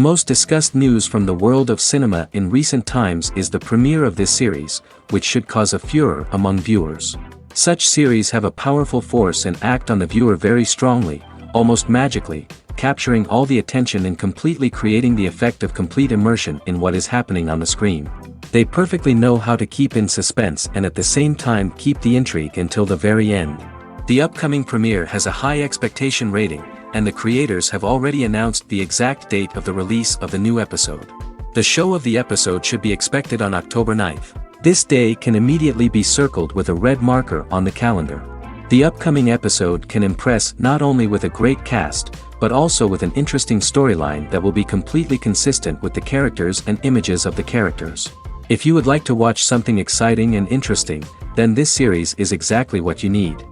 most discussed news from the world of cinema in recent times is the premiere of this series, which should cause a furor among viewers. Such series have a powerful force and act on the viewer very strongly, almost magically, capturing all the attention and completely creating the effect of complete immersion in what is happening on the screen. They perfectly know how to keep in suspense and at the same time keep the intrigue until the very end. The upcoming premiere has a high expectation rating, and the creators have already announced the exact date of the release of the new episode. The show of the episode should be expected on October 9th. This day can immediately be circled with a red marker on the calendar. The upcoming episode can impress not only with a great cast, but also with an interesting storyline that will be completely consistent with the characters and images of the characters. If you would like to watch something exciting and interesting, then this series is exactly what you need.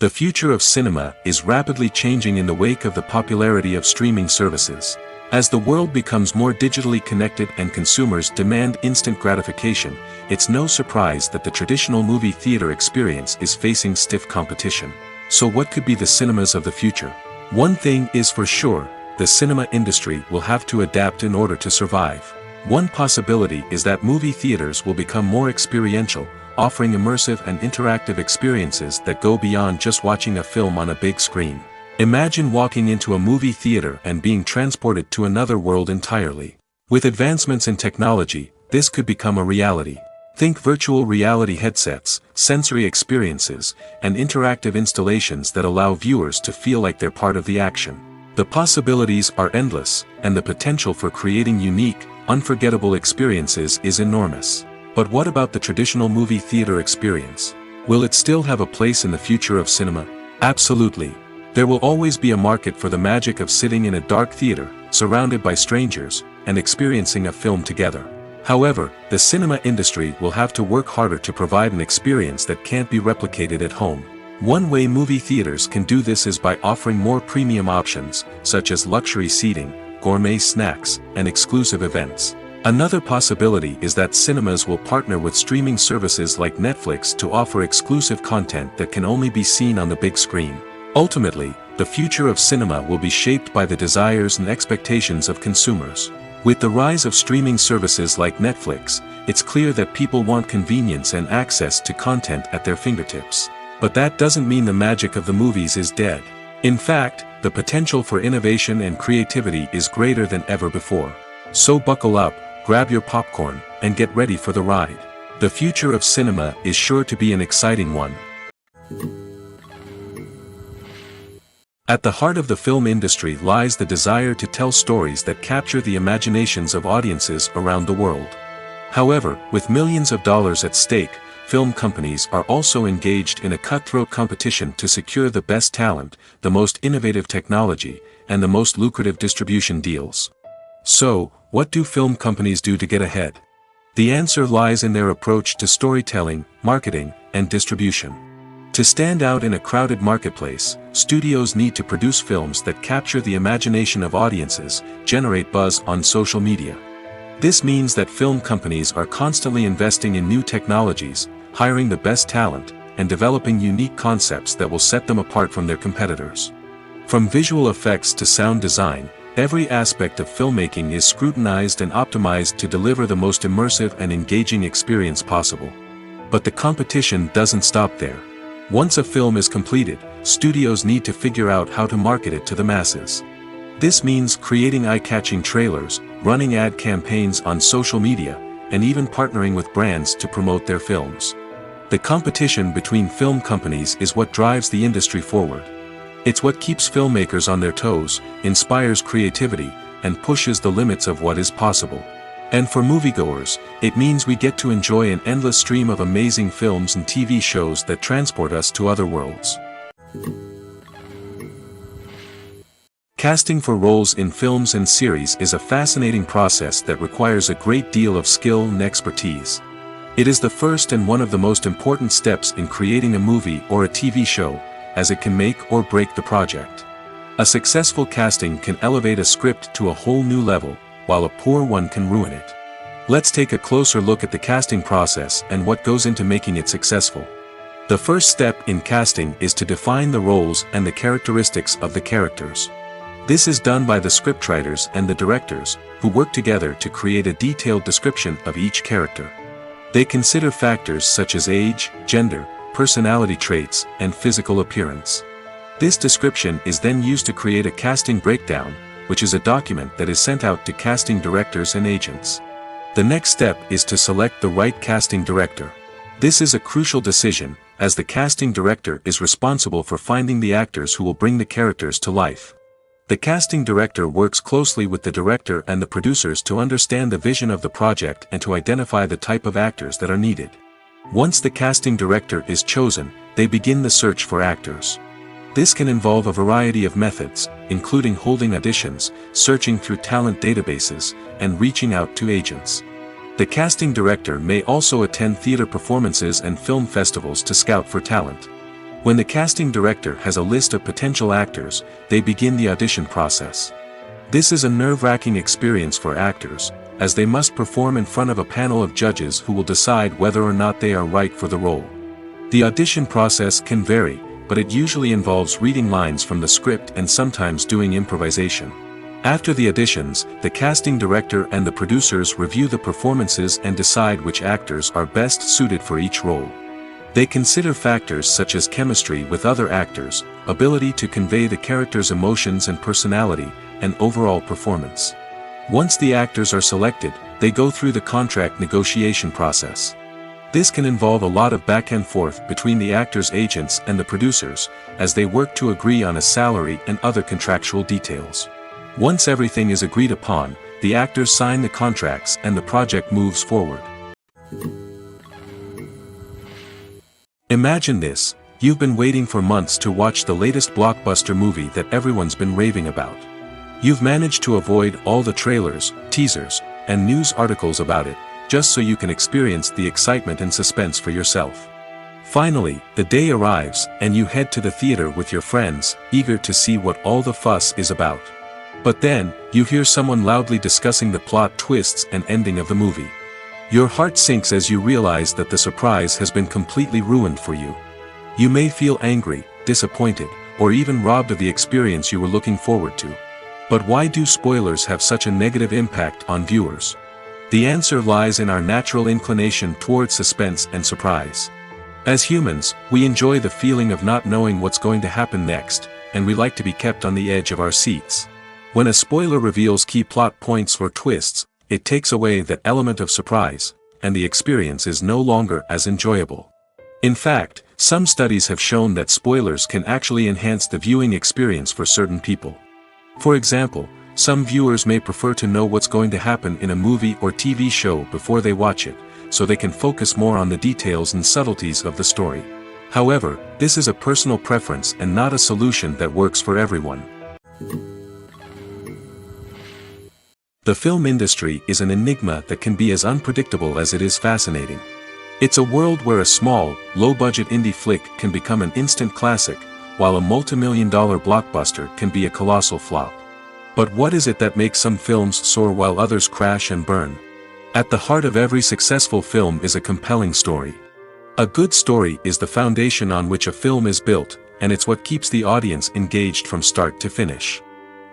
The future of cinema is rapidly changing in the wake of the popularity of streaming services. As the world becomes more digitally connected and consumers demand instant gratification, it's no surprise that the traditional movie theater experience is facing stiff competition. So what could be the cinemas of the future? One thing is for sure, the cinema industry will have to adapt in order to survive. One possibility is that movie theaters will become more experiential, offering immersive and interactive experiences that go beyond just watching a film on a big screen. Imagine walking into a movie theater and being transported to another world entirely. With advancements in technology, this could become a reality. Think virtual reality headsets, sensory experiences, and interactive installations that allow viewers to feel like they're part of the action. The possibilities are endless, and the potential for creating unique, unforgettable experiences is enormous. But what about the traditional movie theater experience? Will it still have a place in the future of cinema? Absolutely. There will always be a market for the magic of sitting in a dark theater, surrounded by strangers, and experiencing a film together. However, the cinema industry will have to work harder to provide an experience that can't be replicated at home. One way movie theaters can do this is by offering more premium options, such as luxury seating, gourmet snacks, and exclusive events. Another possibility is that cinemas will partner with streaming services like Netflix to offer exclusive content that can only be seen on the big screen. Ultimately, the future of cinema will be shaped by the desires and expectations of consumers. With the rise of streaming services like Netflix, it's clear that people want convenience and access to content at their fingertips. But that doesn't mean the magic of the movies is dead. In fact, the potential for innovation and creativity is greater than ever before. So buckle up, grab your popcorn, and get ready for the ride. The future of cinema is sure to be an exciting one. At the heart of the film industry lies the desire to tell stories that capture the imaginations of audiences around the world. However, with millions of dollars at stake, film companies are also engaged in a cutthroat competition to secure the best talent, the most innovative technology, and the most lucrative distribution deals. So, what do film companies do to get ahead? The answer lies in their approach to storytelling, marketing, and distribution. To stand out in a crowded marketplace, studios need to produce films that capture the imagination of audiences, generate buzz on social media. This means that film companies are constantly investing in new technologies, hiring the best talent, and developing unique concepts that will set them apart from their competitors. From visual effects to sound design, every aspect of filmmaking is scrutinized and optimized to deliver the most immersive and engaging experience possible. But the competition doesn't stop there. Once a film is completed, studios need to figure out how to market it to the masses. This means creating eye-catching trailers, running ad campaigns on social media, and even partnering with brands to promote their films. The competition between film companies is what drives the industry forward. It's what keeps filmmakers on their toes, inspires creativity, and pushes the limits of what is possible. And for moviegoers, it means we get to enjoy an endless stream of amazing films and TV shows that transport us to other worlds. Casting for roles in films and series is a fascinating process that requires a great deal of skill and expertise. It is the first and one of the most important steps in creating a movie or a TV show, as it can make or break the project. A successful casting can elevate a script to a whole new level, while a poor one can ruin it. Let's take a closer look at the casting process and what goes into making it successful. The first step in casting is to define the roles and the characteristics of the characters. This is done by the scriptwriters and the directors, who work together to create a detailed description of each character. They consider factors such as age, gender, personality traits, and physical appearance. This description is then used to create a casting breakdown, which is a document that is sent out to casting directors and agents. The next step is to select the right casting director. This is a crucial decision, as the casting director is responsible for finding the actors who will bring the characters to life. The casting director works closely with the director and the producers to understand the vision of the project and to identify the type of actors that are needed. Once the casting director is chosen, they begin the search for actors. This can involve a variety of methods, including holding auditions, searching through talent databases, and reaching out to agents. The casting director may also attend theater performances and film festivals to scout for talent. When the casting director has a list of potential actors, they begin the audition process. This is a nerve-wracking experience for actors, as they must perform in front of a panel of judges who will decide whether or not they are right for the role. The audition process can vary, but it usually involves reading lines from the script and sometimes doing improvisation. After the auditions, the casting director and the producers review the performances and decide which actors are best suited for each role. They consider factors such as chemistry with other actors, ability to convey the character's emotions and personality, and overall performance. Once the actors are selected, they go through the contract negotiation process. This can involve a lot of back and forth between the actors' agents and the producers, as they work to agree on a salary and other contractual details. Once everything is agreed upon, the actors sign the contracts and the project moves forward. Imagine this: you've been waiting for months to watch the latest blockbuster movie that everyone's been raving about. You've managed to avoid all the trailers, teasers, and news articles about it, just so you can experience the excitement and suspense for yourself. Finally, the day arrives, and you head to the theater with your friends, eager to see what all the fuss is about. But then, you hear someone loudly discussing the plot twists and ending of the movie. Your heart sinks as you realize that the surprise has been completely ruined for you. You may feel angry, disappointed, or even robbed of the experience you were looking forward to. But why do spoilers have such a negative impact on viewers? The answer lies in our natural inclination towards suspense and surprise. As humans, we enjoy the feeling of not knowing what's going to happen next, and we like to be kept on the edge of our seats. When a spoiler reveals key plot points or twists, it takes away that element of surprise, and the experience is no longer as enjoyable. In fact, some studies have shown that spoilers can actually enhance the viewing experience for certain people. For example, some viewers may prefer to know what's going to happen in a movie or TV show before they watch it, so they can focus more on the details and subtleties of the story. However, this is a personal preference and not a solution that works for everyone. The film industry is an enigma that can be as unpredictable as it is fascinating. It's a world where a small, low-budget indie flick can become an instant classic, while a multi-million-dollar blockbuster can be a colossal flop. But what is it that makes some films soar while others crash and burn? At the heart of every successful film is a compelling story. A good story is the foundation on which a film is built, and it's what keeps the audience engaged from start to finish.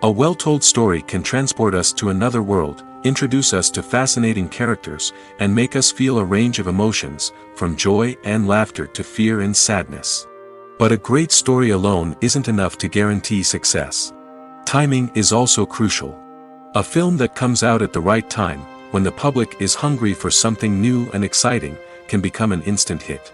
A well-told story can transport us to another world, introduce us to fascinating characters, and make us feel a range of emotions, from joy and laughter to fear and sadness. But a great story alone isn't enough to guarantee success. Timing is also crucial. A film that comes out at the right time, when the public is hungry for something new and exciting, can become an instant hit.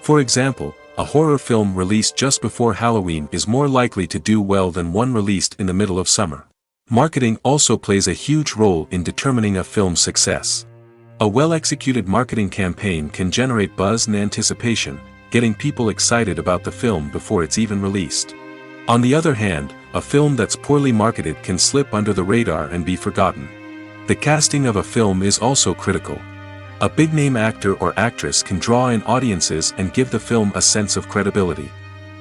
For example, a horror film released just before Halloween is more likely to do well than one released in the middle of summer. Marketing also plays a huge role in determining a film's success. A well-executed marketing campaign can generate buzz and anticipation, getting people excited about the film before it's even released. On the other hand, a film that's poorly marketed can slip under the radar and be forgotten. The casting of a film is also critical. A big-name actor or actress can draw in audiences and give the film a sense of credibility.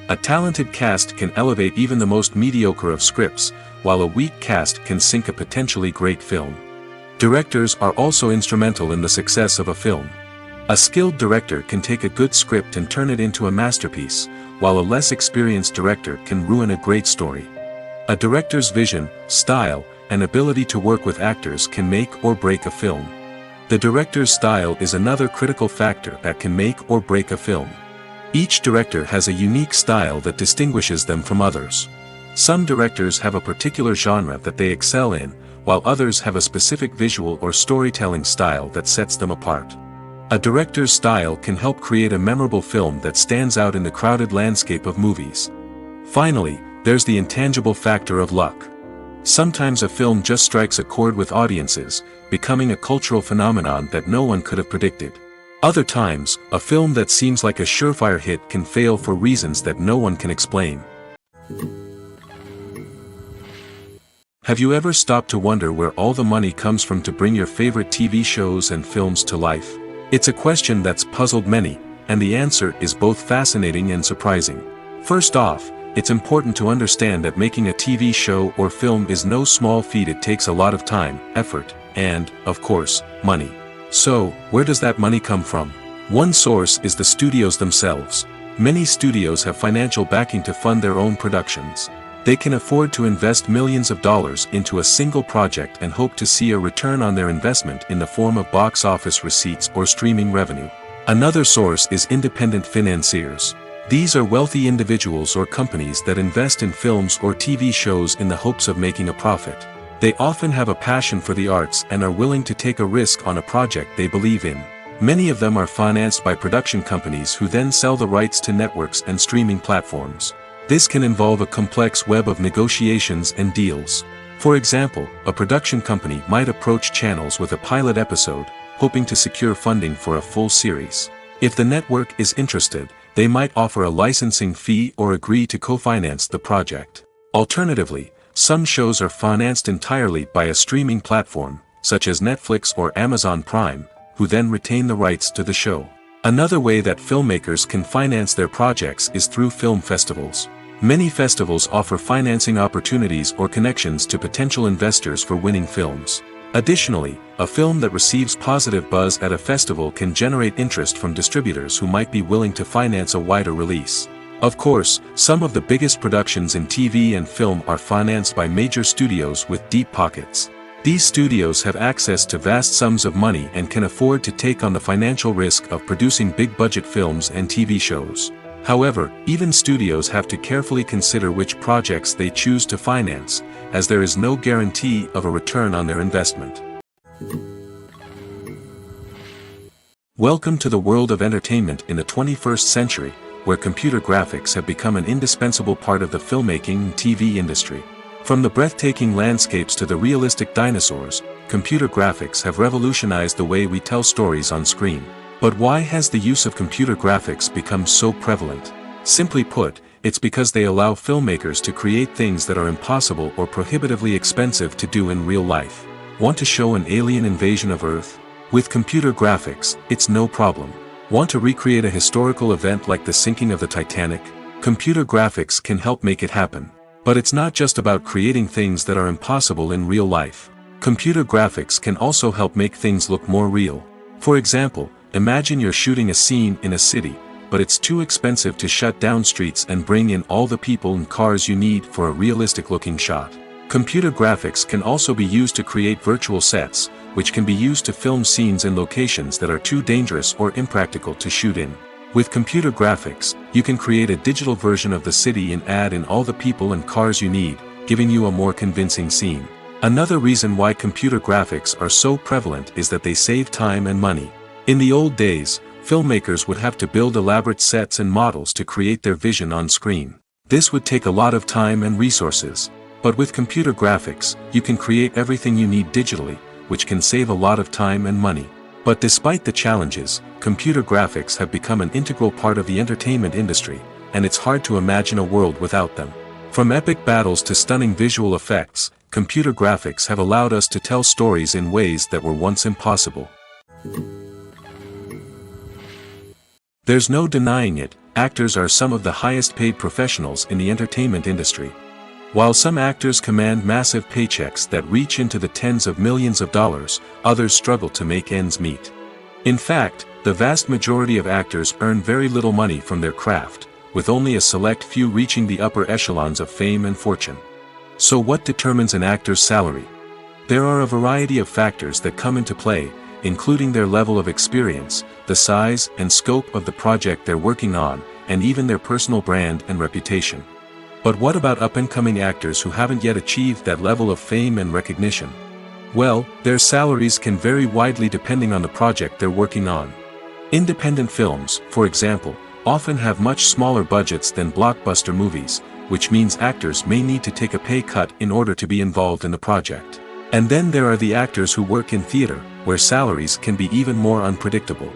A talented cast can elevate even the most mediocre of scripts, while a weak cast can sink a potentially great film. Directors are also instrumental in the success of a film. A skilled director can take a good script and turn it into a masterpiece, while a less experienced director can ruin a great story. A director's vision, style, and ability to work with actors can make or break a film. The director's style is another critical factor that can make or break a film. Each director has a unique style that distinguishes them from others. Some directors have a particular genre that they excel in, while others have a specific visual or storytelling style that sets them apart. A director's style can help create a memorable film that stands out in the crowded landscape of movies. Finally, there's the intangible factor of luck. Sometimes a film just strikes a chord with audiences, becoming a cultural phenomenon that no one could have predicted. Other times, a film that seems like a surefire hit can fail for reasons that no one can explain. Have you ever stopped to wonder where all the money comes from to bring your favorite TV shows and films to life? It's a question that's puzzled many, and the answer is both fascinating and surprising. First off, it's important to understand that making a TV show or film is no small feat. It takes a lot of time, effort, and, of course, money. So, where does that money come from? One source is the studios themselves. Many studios have financial backing to fund their own productions. They can afford to invest millions of dollars into a single project and hope to see a return on their investment in the form of box office receipts or streaming revenue. Another source is independent financiers. These are wealthy individuals or companies that invest in films or TV shows in the hopes of making a profit. They often have a passion for the arts and are willing to take a risk on a project they believe in. Many of them are financed by production companies who then sell the rights to networks and streaming platforms. This can involve a complex web of negotiations and deals. For example, a production company might approach channels with a pilot episode, hoping to secure funding for a full series. If the network is interested, they might offer a licensing fee or agree to co-finance the project. Alternatively, some shows are financed entirely by a streaming platform, such as Netflix or Amazon Prime, who then retain the rights to the show. Another way that filmmakers can finance their projects is through film festivals. Many festivals offer financing opportunities or connections to potential investors for winning films. Additionally, a film that receives positive buzz at a festival can generate interest from distributors who might be willing to finance a wider release. Of course, some of the biggest productions in TV and film are financed by major studios with deep pockets. These studios have access to vast sums of money and can afford to take on the financial risk of producing big-budget films and TV shows. However, even studios have to carefully consider which projects they choose to finance, as there is no guarantee of a return on their investment. Welcome to the world of entertainment in the 21st century, where computer graphics have become an indispensable part of the filmmaking and TV industry. From the breathtaking landscapes to the realistic dinosaurs, computer graphics have revolutionized the way we tell stories on screen. But why has the use of computer graphics become so prevalent? Simply put, it's because they allow filmmakers to create things that are impossible or prohibitively expensive to do in real life. Want to show an alien invasion of Earth? With computer graphics, it's no problem. Want to recreate a historical event like the sinking of the Titanic? Computer graphics can help make it happen. But it's not just about creating things that are impossible in real life. Computer graphics can also help make things look more real. For example, imagine you're shooting a scene in a city, but it's too expensive to shut down streets and bring in all the people and cars you need for a realistic-looking shot. Computer graphics can also be used to create virtual sets, which can be used to film scenes in locations that are too dangerous or impractical to shoot in. With computer graphics, you can create a digital version of the city and add in all the people and cars you need, giving you a more convincing scene. Another reason why computer graphics are so prevalent is that they save time and money. In the old days, filmmakers would have to build elaborate sets and models to create their vision on screen. This would take a lot of time and resources. But with computer graphics, you can create everything you need digitally, which can save a lot of time and money. But despite the challenges, computer graphics have become an integral part of the entertainment industry, and it's hard to imagine a world without them. From epic battles to stunning visual effects, computer graphics have allowed us to tell stories in ways that were once impossible. There's no denying it, actors are some of the highest paid professionals in the entertainment industry. While some actors command massive paychecks that reach into the tens of millions of dollars, others struggle to make ends meet. In fact, the vast majority of actors earn very little money from their craft, with only a select few reaching the upper echelons of fame and fortune. So what determines an actor's salary? There are a variety of factors that come into play, including their level of experience, the size and scope of the project they're working on, and even their personal brand and reputation. But what about up-and-coming actors who haven't yet achieved that level of fame and recognition? Well, their salaries can vary widely depending on the project they're working on. Independent films, for example, often have much smaller budgets than blockbuster movies, which means actors may need to take a pay cut in order to be involved in the project. And then there are the actors who work in theater, where salaries can be even more unpredictable.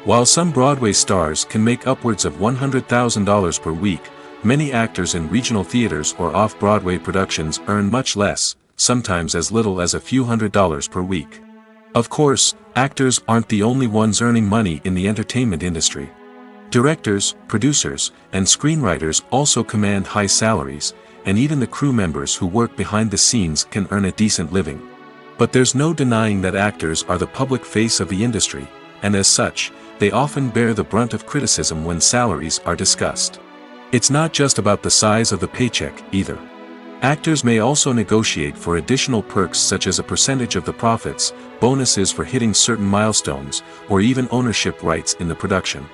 While some Broadway stars can make upwards of $100,000 per week, many actors in regional theaters or off-Broadway productions earn much less, sometimes as little as a few $100s per week. Of course, actors aren't the only ones earning money in the entertainment industry. Directors, producers, and screenwriters also command high salaries, and even the crew members who work behind the scenes can earn a decent living. But there's no denying that actors are the public face of the industry, and as such, they often bear the brunt of criticism when salaries are discussed. It's not just about the size of the paycheck, either. Actors may also negotiate for additional perks such as a percentage of the profits, bonuses for hitting certain milestones, or even ownership rights in the production.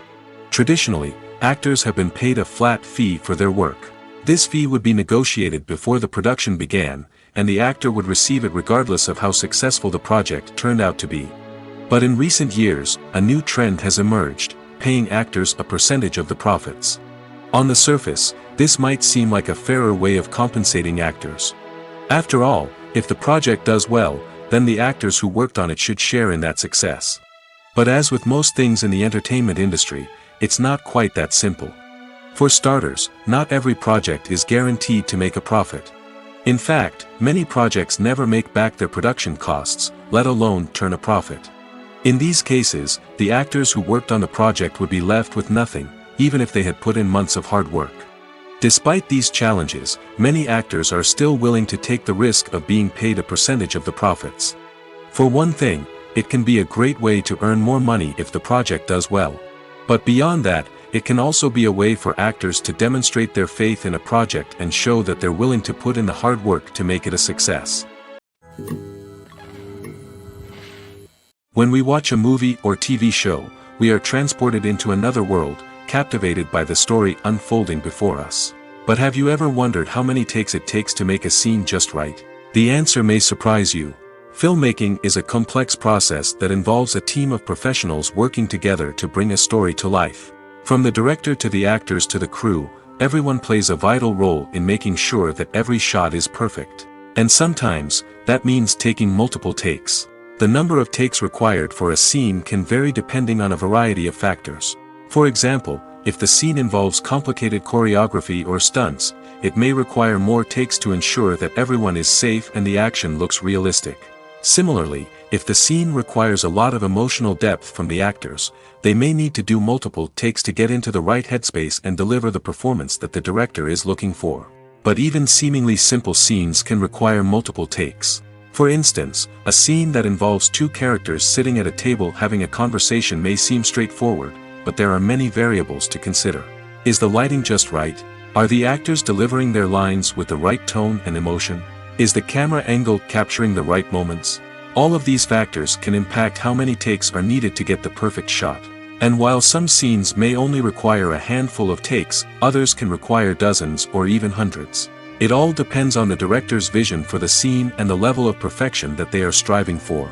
Traditionally, actors have been paid a flat fee for their work. This fee would be negotiated before the production began, and the actor would receive it regardless of how successful the project turned out to be. But in recent years, a new trend has emerged, paying actors a percentage of the profits. On the surface, this might seem like a fairer way of compensating actors. After all, if the project does well, then the actors who worked on it should share in that success. But as with most things in the entertainment industry, it's not quite that simple. For starters, not every project is guaranteed to make a profit. In fact, many projects never make back their production costs, let alone turn a profit. In these cases, the actors who worked on the project would be left with nothing, even if they had put in months of hard work. Despite these challenges, many actors are still willing to take the risk of being paid a percentage of the profits. For one thing, it can be a great way to earn more money if the project does well. But beyond that, it can also be a way for actors to demonstrate their faith in a project and show that they're willing to put in the hard work to make it a success. When we watch a movie or TV show, we are transported into another world, captivated by the story unfolding before us. But have you ever wondered how many takes it takes to make a scene just right? The answer may surprise you. Filmmaking is a complex process that involves a team of professionals working together to bring a story to life. From the director to the actors to the crew, everyone plays a vital role in making sure that every shot is perfect. And sometimes, that means taking multiple takes. The number of takes required for a scene can vary depending on a variety of factors. For example, if the scene involves complicated choreography or stunts, it may require more takes to ensure that everyone is safe and the action looks realistic. Similarly, if the scene requires a lot of emotional depth from the actors, they may need to do multiple takes to get into the right headspace and deliver the performance that the director is looking for. But even seemingly simple scenes can require multiple takes. For instance, a scene that involves two characters sitting at a table having a conversation may seem straightforward, but there are many variables to consider. Is the lighting just right? Are the actors delivering their lines with the right tone and emotion? Is the camera angle capturing the right moments? All of these factors can impact how many takes are needed to get the perfect shot. And while some scenes may only require a handful of takes, others can require dozens or even hundreds. It all depends on the director's vision for the scene and the level of perfection that they are striving for.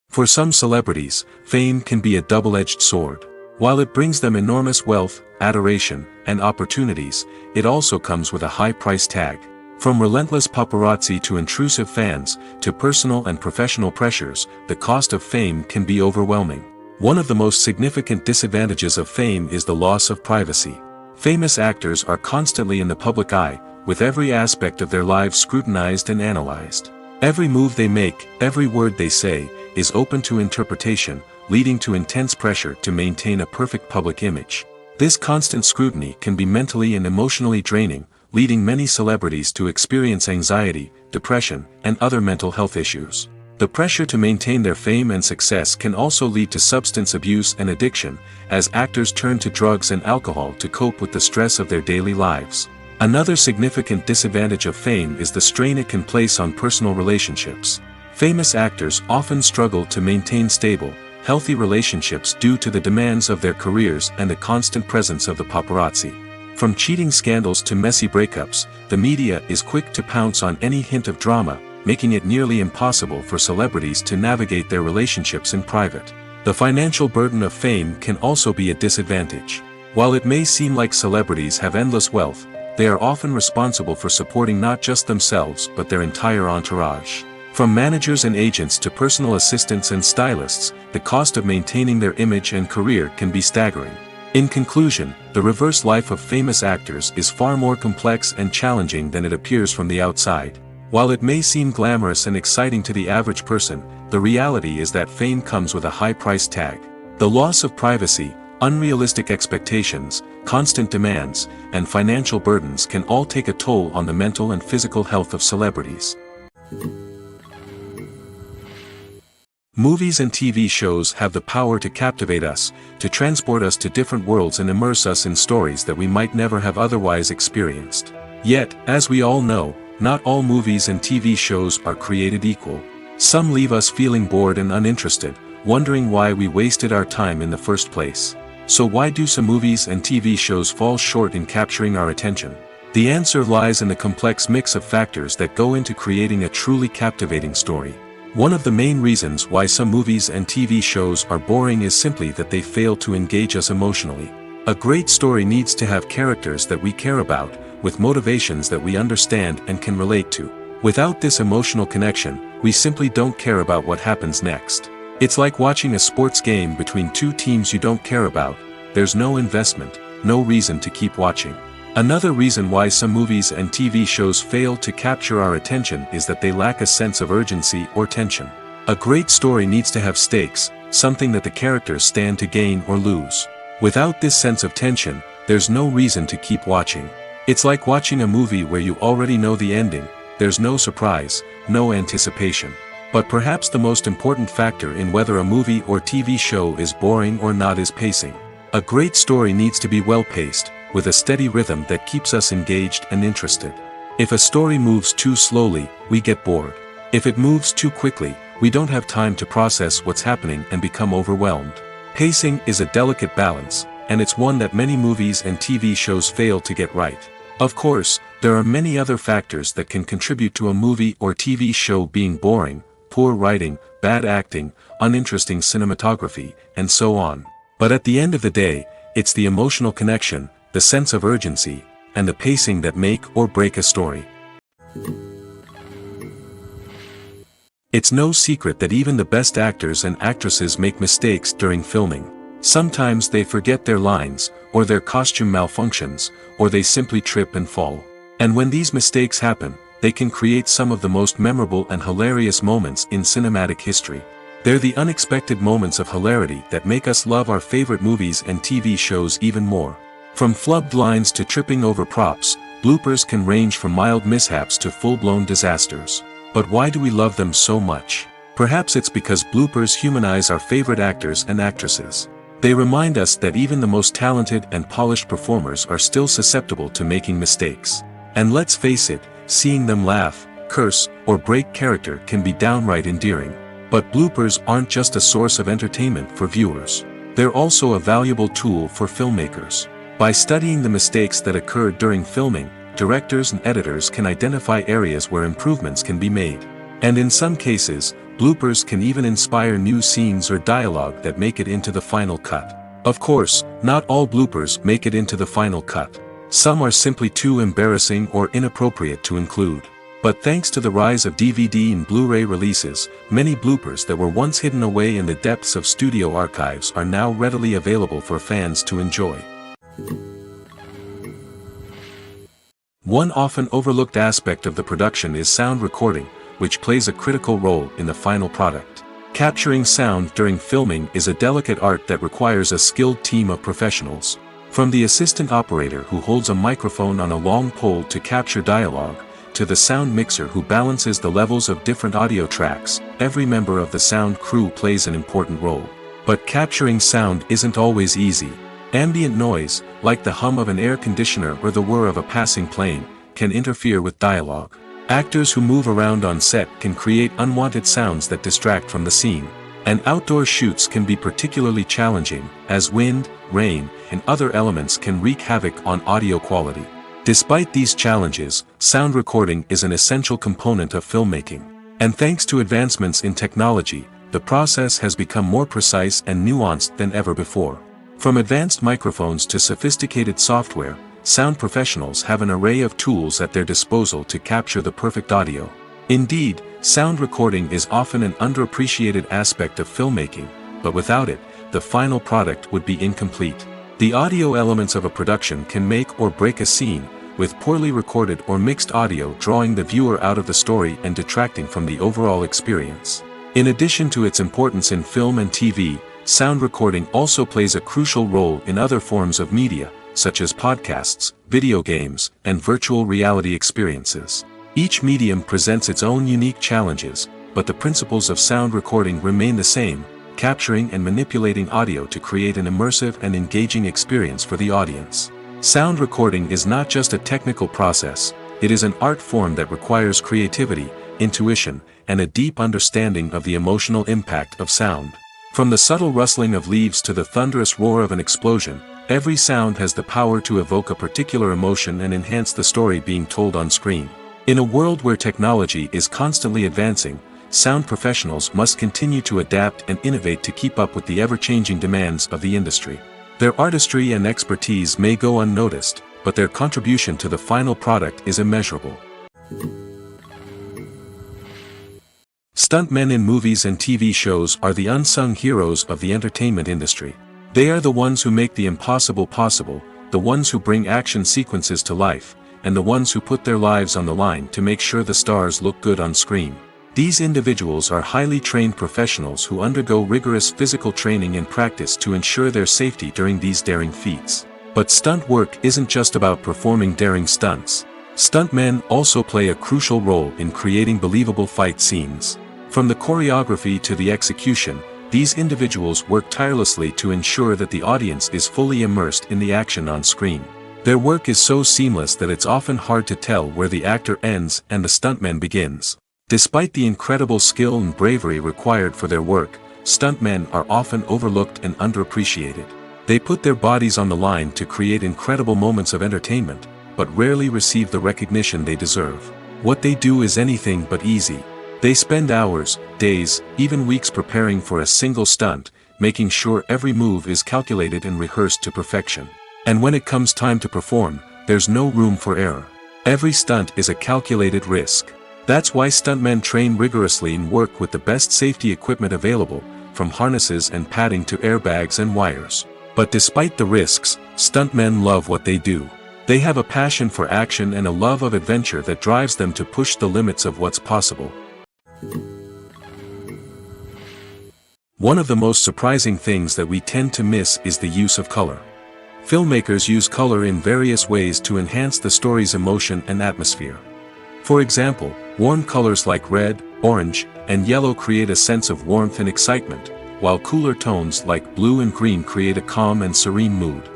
For some celebrities, fame can be a double-edged sword. While it brings them enormous wealth, adoration, and opportunities, it also comes with a high price tag. From relentless paparazzi to intrusive fans, to personal and professional pressures, the cost of fame can be overwhelming. One of the most significant disadvantages of fame is the loss of privacy. Famous actors are constantly in the public eye, with every aspect of their lives scrutinized and analyzed. Every move they make, every word they say, is open to interpretation, leading to intense pressure to maintain a perfect public image. This constant scrutiny can be mentally and emotionally draining, leading many celebrities to experience anxiety, depression, and other mental health issues. The pressure to maintain their fame and success can also lead to substance abuse and addiction, as actors turn to drugs and alcohol to cope with the stress of their daily lives. Another significant disadvantage of fame is the strain it can place on personal relationships. Famous actors often struggle to maintain stable, healthy relationships due to the demands of their careers and the constant presence of the paparazzi. From cheating scandals to messy breakups, the media is quick to pounce on any hint of drama, making it nearly impossible for celebrities to navigate their relationships in private. The financial burden of fame can also be a disadvantage. While it may seem like celebrities have endless wealth, they are often responsible for supporting not just themselves but their entire entourage. From managers and agents to personal assistants and stylists, the cost of maintaining their image and career can be staggering. In conclusion, the reverse life of famous actors is far more complex and challenging than it appears from the outside. While it may seem glamorous and exciting to the average person, the reality is that fame comes with a high price tag. The loss of privacy, unrealistic expectations, constant demands, and financial burdens can all take a toll on the mental and physical health of celebrities. Movies and TV shows have the power to captivate us, to transport us to different worlds and immerse us in stories that we might never have otherwise experienced. Yet, as we all know, not all movies and TV shows are created equal. Some leave us feeling bored and uninterested, wondering why we wasted our time in the first place. So why do some movies and TV shows fall short in capturing our attention? The answer lies in the complex mix of factors that go into creating a truly captivating story. One of the main reasons why some movies and TV shows are boring is simply that they fail to engage us emotionally. A great story needs to have characters that we care about, with motivations that we understand and can relate to. Without this emotional connection, we simply don't care about what happens next. It's like watching a sports game between two teams you don't care about. There's no investment, no reason to keep watching. Another reason why some movies and TV shows fail to capture our attention is that they lack a sense of urgency or tension. A great story needs to have stakes, something that the characters stand to gain or lose. Without this sense of tension, there's no reason to keep watching. It's like watching a movie where you already know the ending. There's no surprise, no anticipation. But perhaps the most important factor in whether a movie or TV show is boring or not is pacing. A great story needs to be well-paced, with a steady rhythm that keeps us engaged and interested. If a story moves too slowly, we get bored. If it moves too quickly, we don't have time to process what's happening and become overwhelmed. Pacing is a delicate balance, and it's one that many movies and TV shows fail to get right. Of course, there are many other factors that can contribute to a movie or TV show being boring: poor writing, bad acting, uninteresting cinematography, and so on. But at the end of the day, it's the emotional connection, the sense of urgency, and the pacing that make or break a story. It's no secret that even the best actors and actresses make mistakes during filming. Sometimes they forget their lines, or their costume malfunctions, or they simply trip and fall. And when these mistakes happen, they can create some of the most memorable and hilarious moments in cinematic history. They're the unexpected moments of hilarity that make us love our favorite movies and TV shows even more. From flubbed lines to tripping over props, bloopers can range from mild mishaps to full-blown disasters. But why do we love them so much? Perhaps it's because bloopers humanize our favorite actors and actresses. They remind us that even the most talented and polished performers are still susceptible to making mistakes. And let's face it, seeing them laugh, curse, or break character can be downright endearing. But bloopers aren't just a source of entertainment for viewers. They're also a valuable tool for filmmakers. By studying the mistakes that occurred during filming, directors and editors can identify areas where improvements can be made. And in some cases, bloopers can even inspire new scenes or dialogue that make it into the final cut. Of course, not all bloopers make it into the final cut. Some are simply too embarrassing or inappropriate to include. But thanks to the rise of DVD and Blu-ray releases, many bloopers that were once hidden away in the depths of studio archives are now readily available for fans to enjoy. One often overlooked aspect of the production is sound recording, which plays a critical role in the final product. Capturing sound during filming is a delicate art that requires a skilled team of professionals. From the assistant operator who holds a microphone on a long pole to capture dialogue, to the sound mixer who balances the levels of different audio tracks, every member of the sound crew plays an important role. But capturing sound isn't always easy. Ambient noise, like the hum of an air conditioner or the whir of a passing plane, can interfere with dialogue. Actors who move around on set can create unwanted sounds that distract from the scene. And outdoor shoots can be particularly challenging, as wind, rain, and other elements can wreak havoc on audio quality. Despite these challenges, sound recording is an essential component of filmmaking. And thanks to advancements in technology, the process has become more precise and nuanced than ever before. From advanced microphones to sophisticated software, sound professionals have an array of tools at their disposal to capture the perfect audio. Indeed, sound recording is often an underappreciated aspect of filmmaking, but without it, the final product would be incomplete. The audio elements of a production can make or break a scene, with poorly recorded or mixed audio drawing the viewer out of the story and detracting from the overall experience. In addition to its importance in film and TV, sound recording also plays a crucial role in other forms of media, such as podcasts, video games, and virtual reality experiences. Each medium presents its own unique challenges, but the principles of sound recording remain the same, capturing and manipulating audio to create an immersive and engaging experience for the audience. Sound recording is not just a technical process, it is an art form that requires creativity, intuition, and a deep understanding of the emotional impact of sound. From the subtle rustling of leaves to the thunderous roar of an explosion, every sound has the power to evoke a particular emotion and enhance the story being told on screen. In a world where technology is constantly advancing, sound professionals must continue to adapt and innovate to keep up with the ever-changing demands of the industry. Their artistry and expertise may go unnoticed, but their contribution to the final product is immeasurable. Stuntmen in movies and TV shows are the unsung heroes of the entertainment industry. They are the ones who make the impossible possible, the ones who bring action sequences to life, and the ones who put their lives on the line to make sure the stars look good on screen. These individuals are highly trained professionals who undergo rigorous physical training and practice to ensure their safety during these daring feats. But stunt work isn't just about performing daring stunts. Stuntmen also play a crucial role in creating believable fight scenes. From the choreography to the execution, these individuals work tirelessly to ensure that the audience is fully immersed in the action on screen. Their work is so seamless that it's often hard to tell where the actor ends and the stuntman begins. Despite the incredible skill and bravery required for their work, stuntmen are often overlooked and underappreciated. They put their bodies on the line to create incredible moments of entertainment, but rarely receive the recognition they deserve. What they do is anything but easy. They spend hours, days, even weeks preparing for a single stunt, making sure every move is calculated and rehearsed to perfection. And when it comes time to perform, there's no room for error. Every stunt is a calculated risk. That's why stuntmen train rigorously and work with the best safety equipment available, from harnesses and padding to airbags and wires. But despite the risks, stuntmen love what they do. They have a passion for action and a love of adventure that drives them to push the limits of what's possible. One of the most surprising things that we tend to miss is the use of color. Filmmakers use color in various ways to enhance the story's emotion and atmosphere. For example, warm colors like red, orange, and yellow create a sense of warmth and excitement, while cooler tones like blue and green create a calm and serene mood.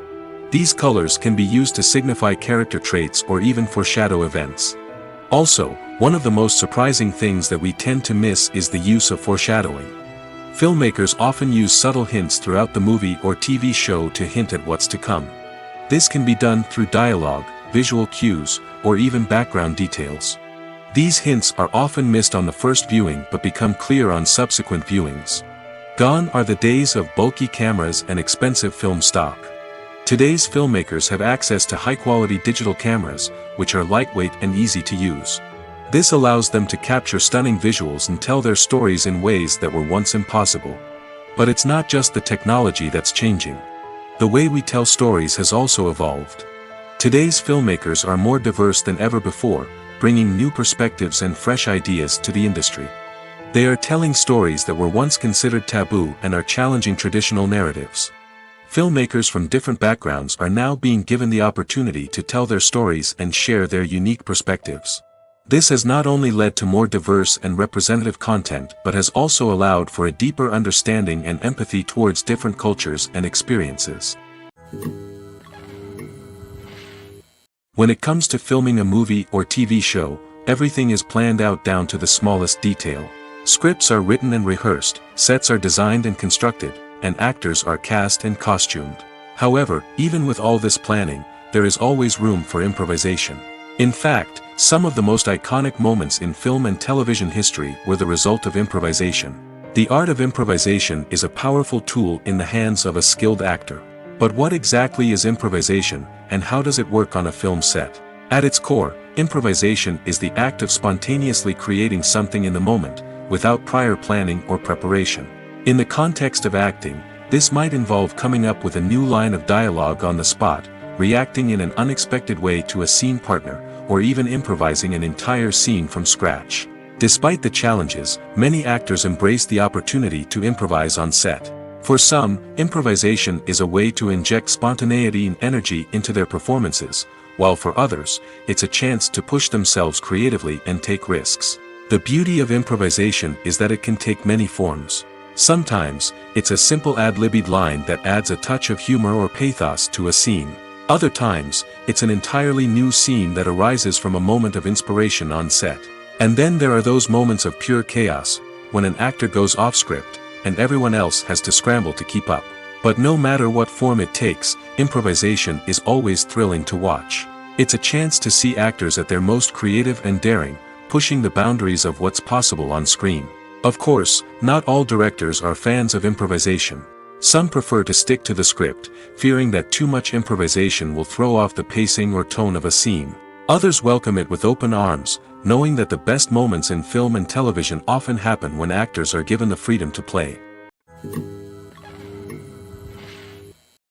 These colors can be used to signify character traits or even foreshadow events. Also, one of the most surprising things that we tend to miss is the use of foreshadowing. Filmmakers often use subtle hints throughout the movie or TV show to hint at what's to come. This can be done through dialogue, visual cues, or even background details. These hints are often missed on the first viewing but become clear on subsequent viewings. Gone are the days of bulky cameras and expensive film stock. Today's filmmakers have access to high-quality digital cameras, which are lightweight and easy to use. This allows them to capture stunning visuals and tell their stories in ways that were once impossible. But it's not just the technology that's changing. The way we tell stories has also evolved. Today's filmmakers are more diverse than ever before, bringing new perspectives and fresh ideas to the industry. They are telling stories that were once considered taboo and are challenging traditional narratives. Filmmakers from different backgrounds are now being given the opportunity to tell their stories and share their unique perspectives. This has not only led to more diverse and representative content but has also allowed for a deeper understanding and empathy towards different cultures and experiences. When it comes to filming a movie or TV show, everything is planned out down to the smallest detail. Scripts are written and rehearsed, sets are designed and constructed, and actors are cast and costumed. However, even with all this planning, there is always room for improvisation. In fact, some of the most iconic moments in film and television history were the result of improvisation. The art of improvisation is a powerful tool in the hands of a skilled actor. But what exactly is improvisation, and how does it work on a film set? At its core, improvisation is the act of spontaneously creating something in the moment, without prior planning or preparation. In the context of acting, this might involve coming up with a new line of dialogue on the spot, reacting in an unexpected way to a scene partner, or even improvising an entire scene from scratch. Despite the challenges, many actors embrace the opportunity to improvise on set. For some, improvisation is a way to inject spontaneity and energy into their performances, while for others, it's a chance to push themselves creatively and take risks. The beauty of improvisation is that it can take many forms. Sometimes, it's a simple ad-libbed line that adds a touch of humor or pathos to a scene. Other times, it's an entirely new scene that arises from a moment of inspiration on set. And then there are those moments of pure chaos, when an actor goes off script, and everyone else has to scramble to keep up. But no matter what form it takes, improvisation is always thrilling to watch. It's a chance to see actors at their most creative and daring, pushing the boundaries of what's possible on screen. Of course, not all directors are fans of improvisation. Some prefer to stick to the script, fearing that too much improvisation will throw off the pacing or tone of a scene. Others welcome it with open arms, knowing that the best moments in film and television often happen when actors are given the freedom to play.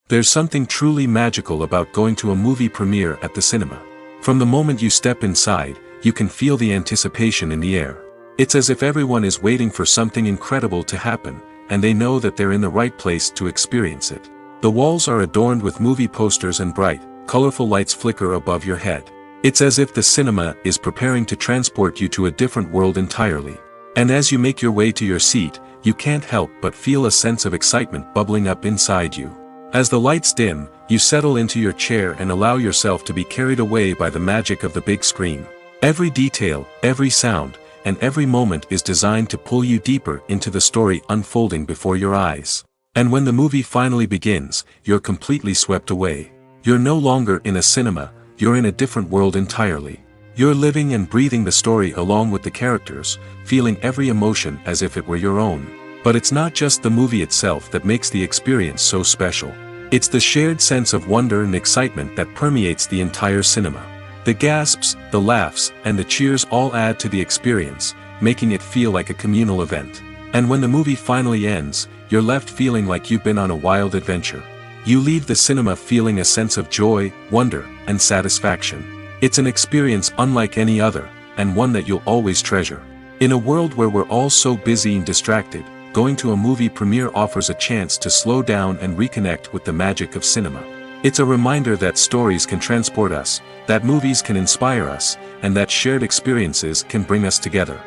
There's something truly magical about going to a movie premiere at the cinema. From the moment you step inside, you can feel the anticipation in the air. It's as if everyone is waiting for something incredible to happen, and they know that they're in the right place to experience it. The walls are adorned with movie posters and bright, colorful lights flicker above your head. It's as if the cinema is preparing to transport you to a different world entirely. And as you make your way to your seat, you can't help but feel a sense of excitement bubbling up inside you. As the lights dim, you settle into your chair and allow yourself to be carried away by the magic of the big screen. Every detail, every sound, and every moment is designed to pull you deeper into the story unfolding before your eyes. And when the movie finally begins, you're completely swept away. You're no longer in a cinema, you're in a different world entirely. You're living and breathing the story along with the characters, feeling every emotion as if it were your own. But it's not just the movie itself that makes the experience so special. It's the shared sense of wonder and excitement that permeates the entire cinema. The gasps, the laughs, and the cheers all add to the experience, making it feel like a communal event. And when the movie finally ends, you're left feeling like you've been on a wild adventure. You leave the cinema feeling a sense of joy, wonder, and satisfaction. It's an experience unlike any other, and one that you'll always treasure. In a world where we're all so busy and distracted, going to a movie premiere offers a chance to slow down and reconnect with the magic of cinema. It's a reminder that stories can transport us, that movies can inspire us, and that shared experiences can bring us together.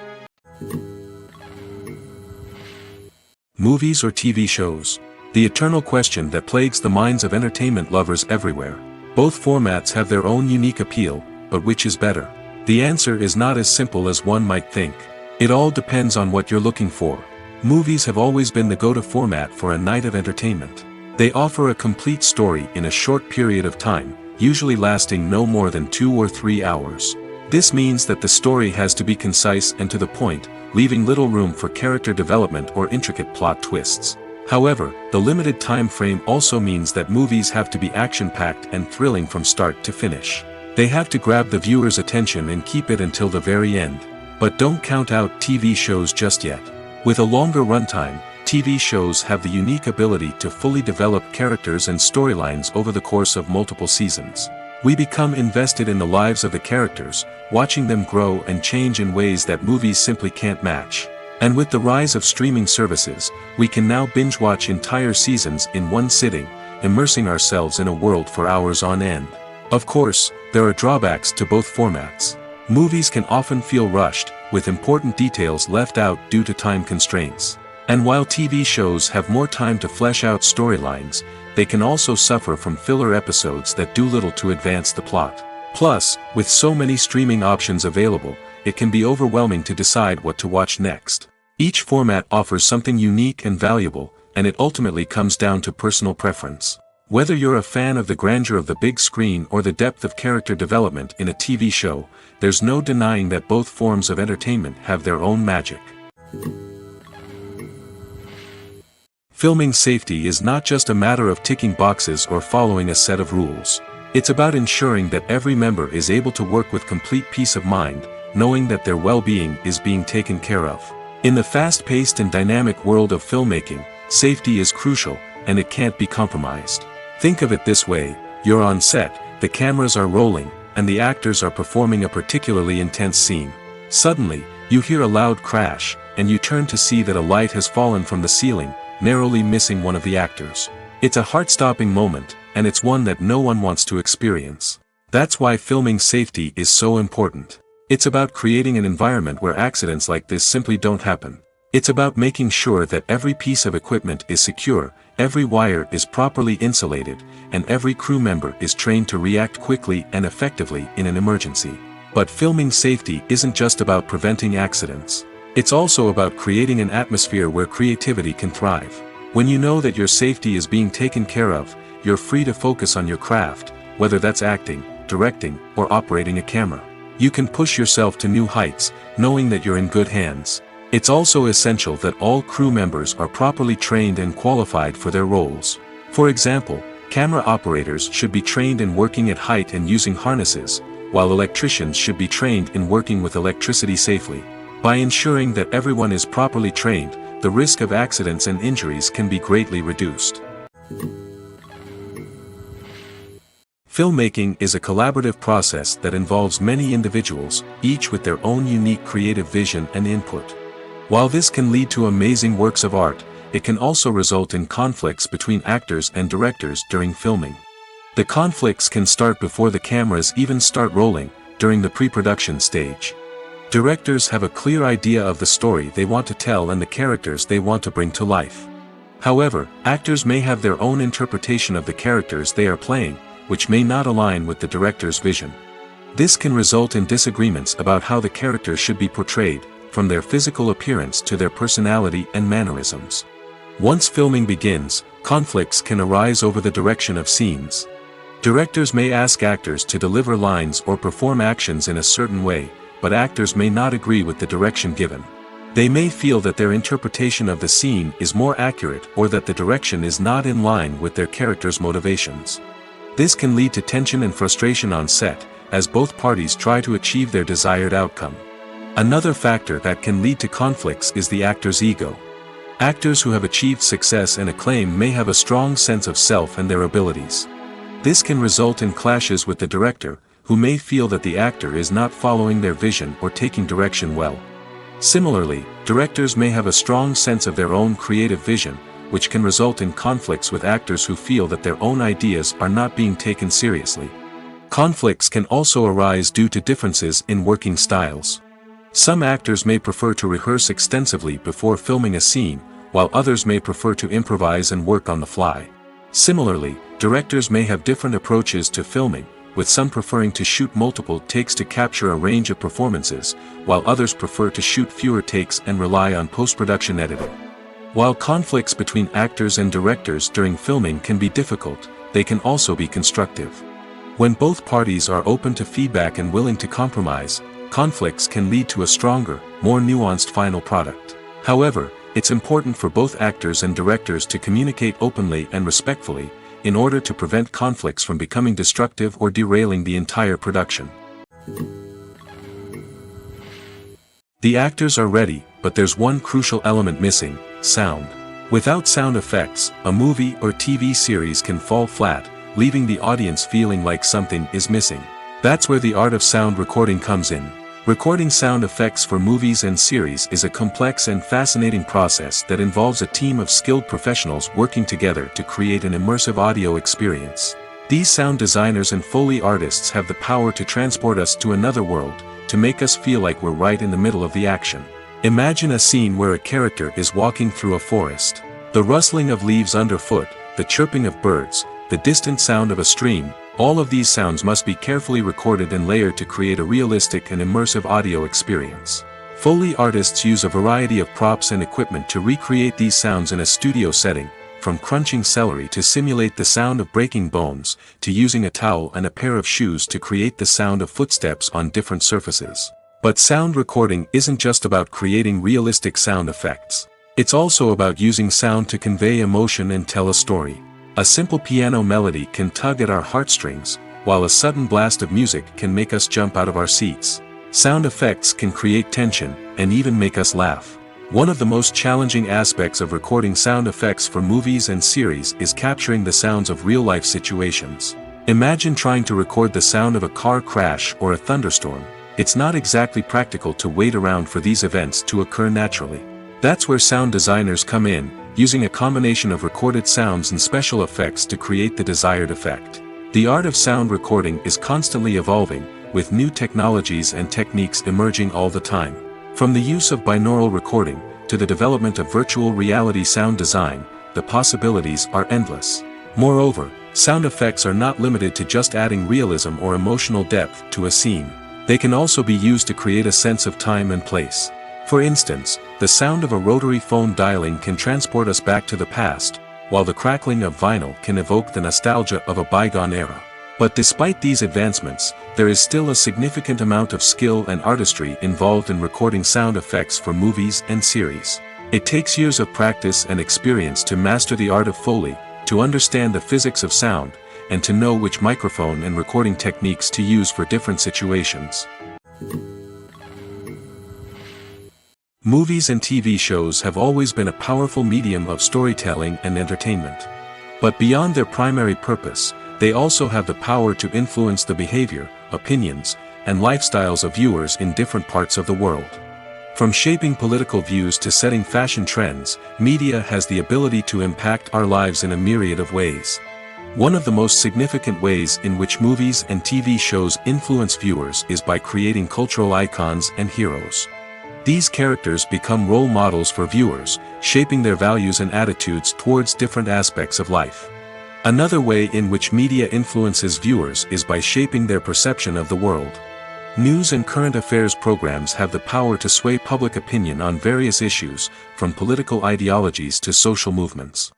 Movies or TV shows? The eternal question that plagues the minds of entertainment lovers everywhere. Both formats have their own unique appeal, but which is better? The answer is not as simple as one might think. It all depends on what you're looking for. Movies have always been the go-to format for a night of entertainment. They offer a complete story in a short period of time, usually lasting no more than 2 or 3 hours. This means that the story has to be concise and to the point, leaving little room for character development or intricate plot twists. However, the limited time frame also means that movies have to be action-packed and thrilling from start to finish. They have to grab the viewer's attention and keep it until the very end. But don't count out TV shows just yet. With a longer runtime, TV shows have the unique ability to fully develop characters and storylines over the course of multiple seasons. We become invested in the lives of the characters, watching them grow and change in ways that movies simply can't match. And with the rise of streaming services, we can now binge-watch entire seasons in one sitting, immersing ourselves in a world for hours on end. Of course, there are drawbacks to both formats. Movies can often feel rushed, with important details left out due to time constraints. And while TV shows have more time to flesh out storylines, they can also suffer from filler episodes that do little to advance the plot. Plus, with so many streaming options available, it can be overwhelming to decide what to watch next. Each format offers something unique and valuable, and it ultimately comes down to personal preference. Whether you're a fan of the grandeur of the big screen or the depth of character development in a TV show, there's no denying that both forms of entertainment have their own magic. Filming safety is not just a matter of ticking boxes or following a set of rules. It's about ensuring that every member is able to work with complete peace of mind, knowing that their well-being is being taken care of. In the fast-paced and dynamic world of filmmaking, safety is crucial, and it can't be compromised. Think of it this way: you're on set, the cameras are rolling, and the actors are performing a particularly intense scene. Suddenly, you hear a loud crash, and you turn to see that a light has fallen from the ceiling, narrowly missing one of the actors. It's a heart-stopping moment, and it's one that no one wants to experience. That's why filming safety is so important. It's about creating an environment where accidents like this simply don't happen. It's about making sure that every piece of equipment is secure, every wire is properly insulated, and every crew member is trained to react quickly and effectively in an emergency. But filming safety isn't just about preventing accidents. It's also about creating an atmosphere where creativity can thrive. When you know that your safety is being taken care of, you're free to focus on your craft, whether that's acting, directing, or operating a camera. You can push yourself to new heights, knowing that you're in good hands. It's also essential that all crew members are properly trained and qualified for their roles. For example, camera operators should be trained in working at height and using harnesses, while electricians should be trained in working with electricity safely. By ensuring that everyone is properly trained, the risk of accidents and injuries can be greatly reduced. Filmmaking is a collaborative process that involves many individuals, each with their own unique creative vision and input. While this can lead to amazing works of art, it can also result in conflicts between actors and directors during filming. The conflicts can start before the cameras even start rolling, during the pre-production stage. Directors have a clear idea of the story they want to tell and the characters they want to bring to life. However, actors may have their own interpretation of the characters they are playing, which may not align with the director's vision. This can result in disagreements about how the characters should be portrayed, from their physical appearance to their personality and mannerisms. Once filming begins, conflicts can arise over the direction of scenes. Directors may ask actors to deliver lines or perform actions in a certain way, but actors may not agree with the direction given. They may feel that their interpretation of the scene is more accurate or that the direction is not in line with their character's motivations. This can lead to tension and frustration on set, as both parties try to achieve their desired outcome. Another factor that can lead to conflicts is the actor's ego. Actors who have achieved success and acclaim may have a strong sense of self and their abilities. This can result in clashes with the director, who may feel that the actor is not following their vision or taking direction well. Similarly, directors may have a strong sense of their own creative vision, which can result in conflicts with actors who feel that their own ideas are not being taken seriously. Conflicts can also arise due to differences in working styles. Some actors may prefer to rehearse extensively before filming a scene, while others may prefer to improvise and work on the fly. Similarly, directors may have different approaches to filming, with some preferring to shoot multiple takes to capture a range of performances, while others prefer to shoot fewer takes and rely on post-production editing. While conflicts between actors and directors during filming can be difficult, they can also be constructive. When both parties are open to feedback and willing to compromise, conflicts can lead to a stronger, more nuanced final product. However, it's important for both actors and directors to communicate openly and respectfully, in order to prevent conflicts from becoming destructive or derailing the entire production. The actors are ready, but there's one crucial element missing: sound. Without sound effects, a movie or TV series can fall flat, leaving the audience feeling like something is missing. That's where the art of sound recording comes in. Recording sound effects for movies and series is a complex and fascinating process that involves a team of skilled professionals working together to create an immersive audio experience. These sound designers and Foley artists have the power to transport us to another world, to make us feel like we're right in the middle of the action. Imagine a scene where a character is walking through a forest. The rustling of leaves underfoot, the chirping of birds, the distant sound of a stream, all of these sounds must be carefully recorded and layered to create a realistic and immersive audio experience. Foley artists use a variety of props and equipment to recreate these sounds in a studio setting, from crunching celery to simulate the sound of breaking bones, to using a towel and a pair of shoes to create the sound of footsteps on different surfaces. But sound recording isn't just about creating realistic sound effects. It's also about using sound to convey emotion and tell a story. A simple piano melody can tug at our heartstrings, while a sudden blast of music can make us jump out of our seats. Sound effects can create tension, and even make us laugh. One of the most challenging aspects of recording sound effects for movies and series is capturing the sounds of real-life situations. Imagine trying to record the sound of a car crash or a thunderstorm. It's not exactly practical to wait around for these events to occur naturally. That's where sound designers come in, using a combination of recorded sounds and special effects to create the desired effect. The art of sound recording is constantly evolving, with new technologies and techniques emerging all the time. From the use of binaural recording, to the development of virtual reality sound design, the possibilities are endless. Moreover, sound effects are not limited to just adding realism or emotional depth to a scene. They can also be used to create a sense of time and place. For instance, the sound of a rotary phone dialing can transport us back to the past, while the crackling of vinyl can evoke the nostalgia of a bygone era. But despite these advancements, there is still a significant amount of skill and artistry involved in recording sound effects for movies and series. It takes years of practice and experience to master the art of Foley, to understand the physics of sound, and to know which microphone and recording techniques to use for different situations. Movies and TV shows have always been a powerful medium of storytelling and entertainment. But beyond their primary purpose, they also have the power to influence the behavior, opinions, and lifestyles of viewers in different parts of the world. From shaping political views to setting fashion trends, media has the ability to impact our lives in a myriad of ways. One of the most significant ways in which movies and TV shows influence viewers is by creating cultural icons and heroes. These characters become role models for viewers, shaping their values and attitudes towards different aspects of life. Another way in which media influences viewers is by shaping their perception of the world. News and current affairs programs have the power to sway public opinion on various issues, from political ideologies to social movements.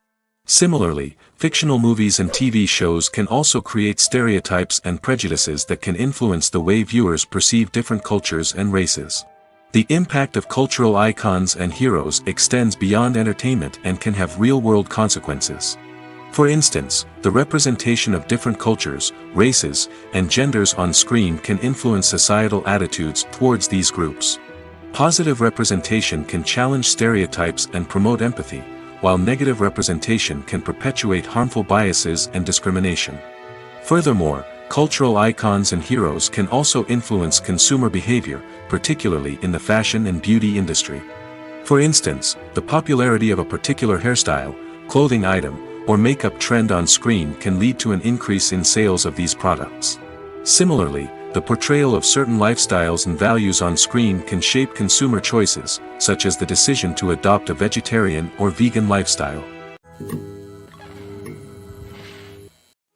Similarly, fictional movies and TV shows can also create stereotypes and prejudices that can influence the way viewers perceive different cultures and races. The impact of cultural icons and heroes extends beyond entertainment and can have real-world consequences. For instance, the representation of different cultures, races, and genders on screen can influence societal attitudes towards these groups. Positive representation can challenge stereotypes and promote empathy, while negative representation can perpetuate harmful biases and discrimination. Furthermore, cultural icons and heroes can also influence consumer behavior, particularly in the fashion and beauty industry. For instance, the popularity of a particular hairstyle, clothing item, or makeup trend on screen can lead to an increase in sales of these products. Similarly, the portrayal of certain lifestyles and values on screen can shape consumer choices, such as the decision to adopt a vegetarian or vegan lifestyle.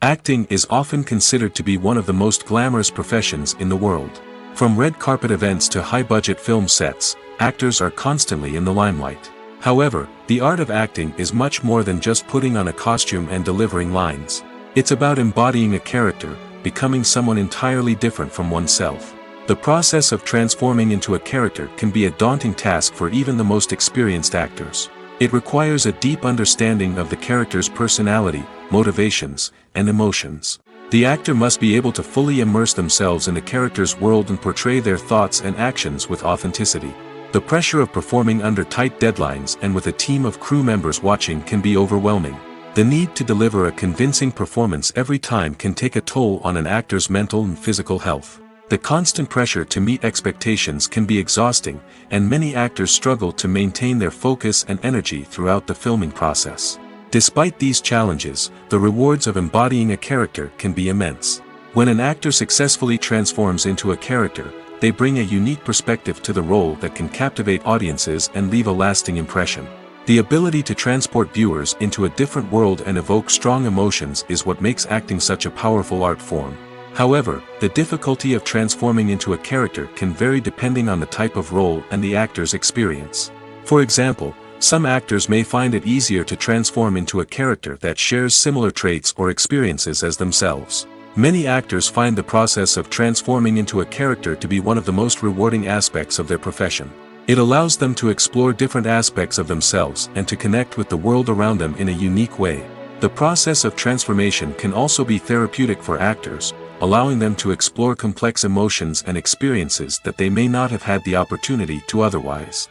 Acting is often considered to be one of the most glamorous professions in the world. From red carpet events to high-budget film sets, actors are constantly in the limelight. However, the art of acting is much more than just putting on a costume and delivering lines. It's about embodying a character, becoming someone entirely different from oneself. The process of transforming into a character can be a daunting task for even the most experienced actors. It requires a deep understanding of the character's personality, motivations, and emotions. The actor must be able to fully immerse themselves in the character's world and portray their thoughts and actions with authenticity. The pressure of performing under tight deadlines and with a team of crew members watching can be overwhelming. The need to deliver a convincing performance every time can take a toll on an actor's mental and physical health. The constant pressure to meet expectations can be exhausting, and many actors struggle to maintain their focus and energy throughout the filming process. Despite these challenges, the rewards of embodying a character can be immense. When an actor successfully transforms into a character, they bring a unique perspective to the role that can captivate audiences and leave a lasting impression. The ability to transport viewers into a different world and evoke strong emotions is what makes acting such a powerful art form. However, the difficulty of transforming into a character can vary depending on the type of role and the actor's experience. For example, some actors may find it easier to transform into a character that shares similar traits or experiences as themselves. Many actors find the process of transforming into a character to be one of the most rewarding aspects of their profession. It allows them to explore different aspects of themselves and to connect with the world around them in a unique way. The process of transformation can also be therapeutic for actors, allowing them to explore complex emotions and experiences that they may not have had the opportunity to otherwise.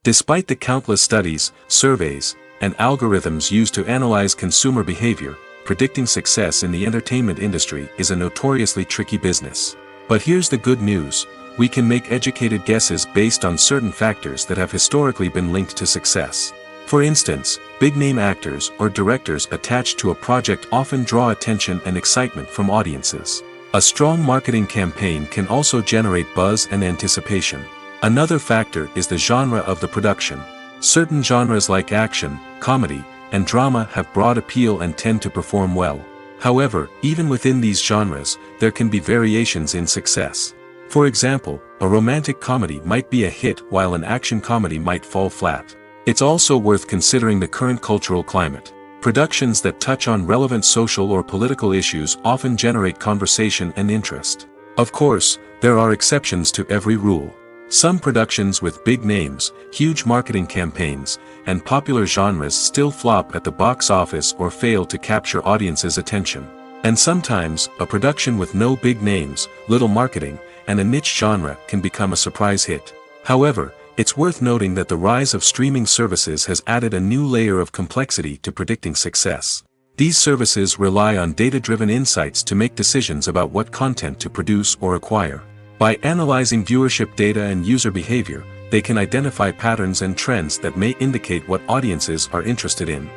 Despite the countless studies, surveys, and algorithms used to analyze consumer behavior, predicting success in the entertainment industry is a notoriously tricky business. But here's the good news: we can make educated guesses based on certain factors that have historically been linked to success. For instance, big-name actors or directors attached to a project often draw attention and excitement from audiences. A strong marketing campaign can also generate buzz and anticipation. Another factor is the genre of the production. Certain genres like action, comedy, and drama have broad appeal and tend to perform well. However, even within these genres, there can be variations in success. For example, a romantic comedy might be a hit while an action comedy might fall flat. It's also worth considering the current cultural climate. Productions that touch on relevant social or political issues often generate conversation and interest. Of course, there are exceptions to every rule. Some productions with big names, huge marketing campaigns, and popular genres still flop at the box office or fail to capture audiences' attention. And sometimes, a production with no big names, little marketing, and a niche genre can become a surprise hit. However, it's worth noting that the rise of streaming services has added a new layer of complexity to predicting success. These services rely on data-driven insights to make decisions about what content to produce or acquire. By analyzing viewership data and user behavior, they can identify patterns and trends that may indicate what audiences are interested in.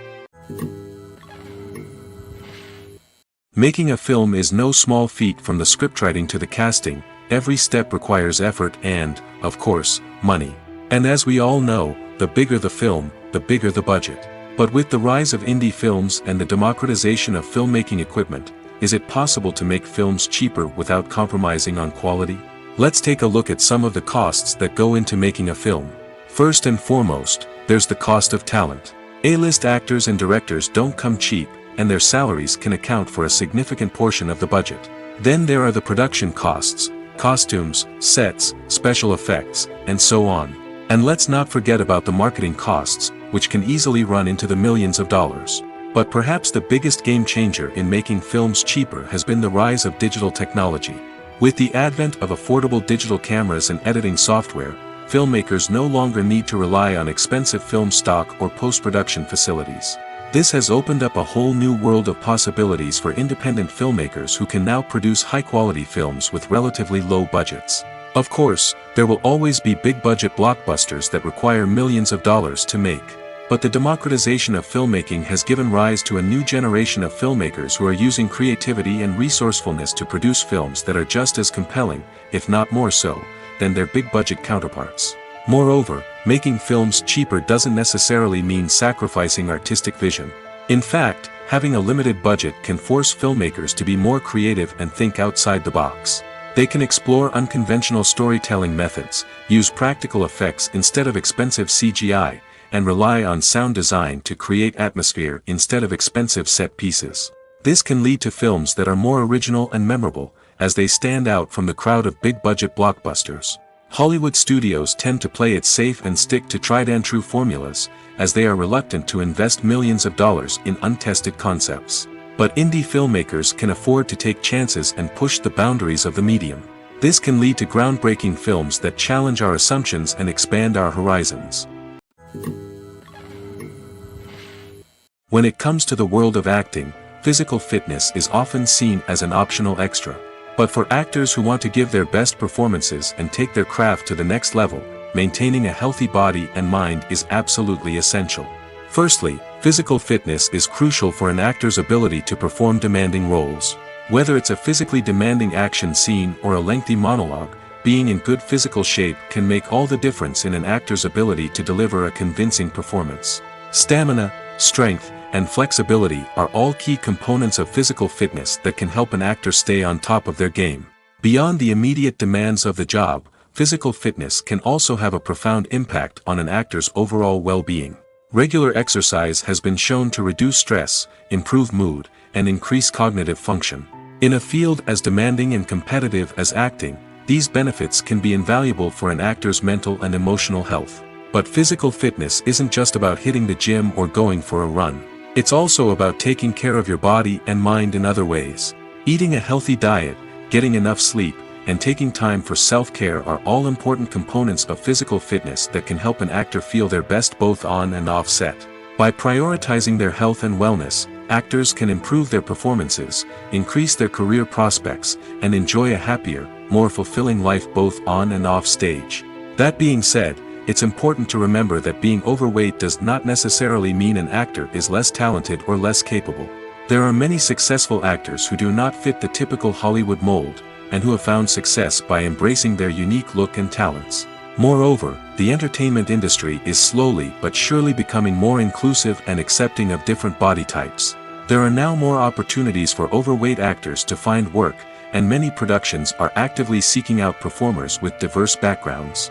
Making a film is no small feat. From the scriptwriting to the casting, every step requires effort and, of course, money. And as we all know, the bigger the film, the bigger the budget. But with the rise of indie films and the democratization of filmmaking equipment, is it possible to make films cheaper without compromising on quality? Let's take a look at some of the costs that go into making a film. First and foremost, there's the cost of talent. A-list actors and directors don't come cheap, and their salaries can account for a significant portion of the budget. Then there are the production costs, costumes, sets, special effects, and so on. And let's not forget about the marketing costs, which can easily run into the millions of dollars. But perhaps the biggest game changer in making films cheaper has been the rise of digital technology. With the advent of affordable digital cameras and editing software, filmmakers no longer need to rely on expensive film stock or post-production facilities. This has opened up a whole new world of possibilities for independent filmmakers who can now produce high-quality films with relatively low budgets. Of course, there will always be big-budget blockbusters that require millions of dollars to make. But the democratization of filmmaking has given rise to a new generation of filmmakers who are using creativity and resourcefulness to produce films that are just as compelling, if not more so, than their big-budget counterparts. Moreover, making films cheaper doesn't necessarily mean sacrificing artistic vision. In fact, having a limited budget can force filmmakers to be more creative and think outside the box. They can explore unconventional storytelling methods, use practical effects instead of expensive CGI, and rely on sound design to create atmosphere instead of expensive set pieces. This can lead to films that are more original and memorable, as they stand out from the crowd of big-budget blockbusters. Hollywood studios tend to play it safe and stick to tried-and-true formulas, as they are reluctant to invest millions of dollars in untested concepts. But indie filmmakers can afford to take chances and push the boundaries of the medium. This can lead to groundbreaking films that challenge our assumptions and expand our horizons. When it comes to the world of acting, physical fitness is often seen as an optional extra. But for actors who want to give their best performances and take their craft to the next level, maintaining a healthy body and mind is absolutely essential. Firstly, physical fitness is crucial for an actor's ability to perform demanding roles. Whether it's a physically demanding action scene or a lengthy monologue, being in good physical shape can make all the difference in an actor's ability to deliver a convincing performance. Stamina, strength, and flexibility are all key components of physical fitness that can help an actor stay on top of their game. Beyond the immediate demands of the job, physical fitness can also have a profound impact on an actor's overall well-being. Regular exercise has been shown to reduce stress, improve mood, and increase cognitive function. In a field as demanding and competitive as acting, these benefits can be invaluable for an actor's mental and emotional health. But physical fitness isn't just about hitting the gym or going for a run. It's also about taking care of your body and mind in other ways. Eating a healthy diet, getting enough sleep, and taking time for self-care are all important components of physical fitness that can help an actor feel their best both on and off set. By prioritizing their health and wellness, actors can improve their performances, increase their career prospects, and enjoy a happier, more fulfilling life both on and off stage. That being said, it's important to remember that being overweight does not necessarily mean an actor is less talented or less capable. There are many successful actors who do not fit the typical Hollywood mold, and who have found success by embracing their unique look and talents. Moreover, the entertainment industry is slowly but surely becoming more inclusive and accepting of different body types. There are now more opportunities for overweight actors to find work, and many productions are actively seeking out performers with diverse backgrounds.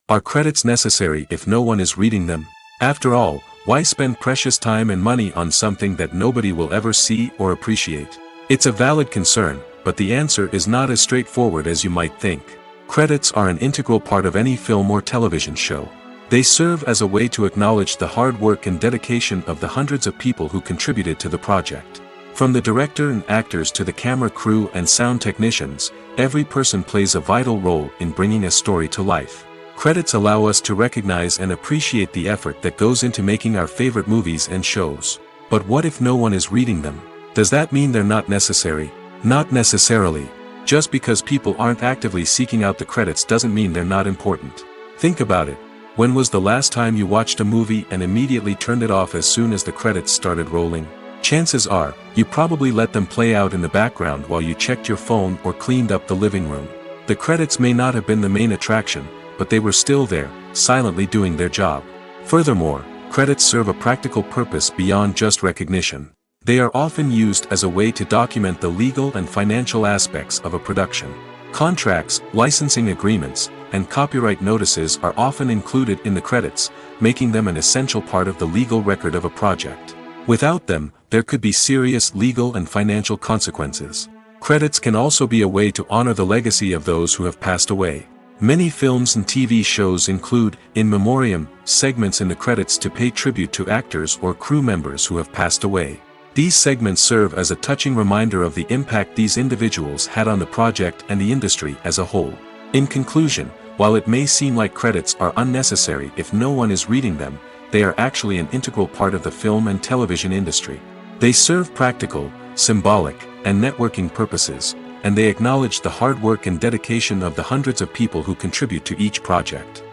Are credits necessary if no one is reading them? After all, why spend precious time and money on something that nobody will ever see or appreciate? It's a valid concern, but the answer is not as straightforward as you might think. Credits are an integral part of any film or television show. They serve as a way to acknowledge the hard work and dedication of the hundreds of people who contributed to the project. From the director and actors to the camera crew and sound technicians, every person plays a vital role in bringing a story to life. Credits allow us to recognize and appreciate the effort that goes into making our favorite movies and shows. But what if no one is reading them? Does that mean they're not necessary? Not necessarily. Just because people aren't actively seeking out the credits doesn't mean they're not important. Think about it. When was the last time you watched a movie and immediately turned it off as soon as the credits started rolling? Chances are, you probably let them play out in the background while you checked your phone or cleaned up the living room. The credits may not have been the main attraction, but they were still there, silently doing their job. Furthermore, credits serve a practical purpose beyond just recognition. They are often used as a way to document the legal and financial aspects of a production. Contracts, licensing agreements, and copyright notices are often included in the credits, making them an essential part of the legal record of a project. Without them, there could be serious legal and financial consequences. Credits can also be a way to honor the legacy of those who have passed away. Many films and TV shows include, in memoriam, segments in the credits to pay tribute to actors or crew members who have passed away. These segments serve as a touching reminder of the impact these individuals had on the project and the industry as a whole. In conclusion, while it may seem like credits are unnecessary if no one is reading them, they are actually an integral part of the film and television industry. They serve practical, symbolic, and networking purposes, and they acknowledge the hard work and dedication of the hundreds of people who contribute to each project.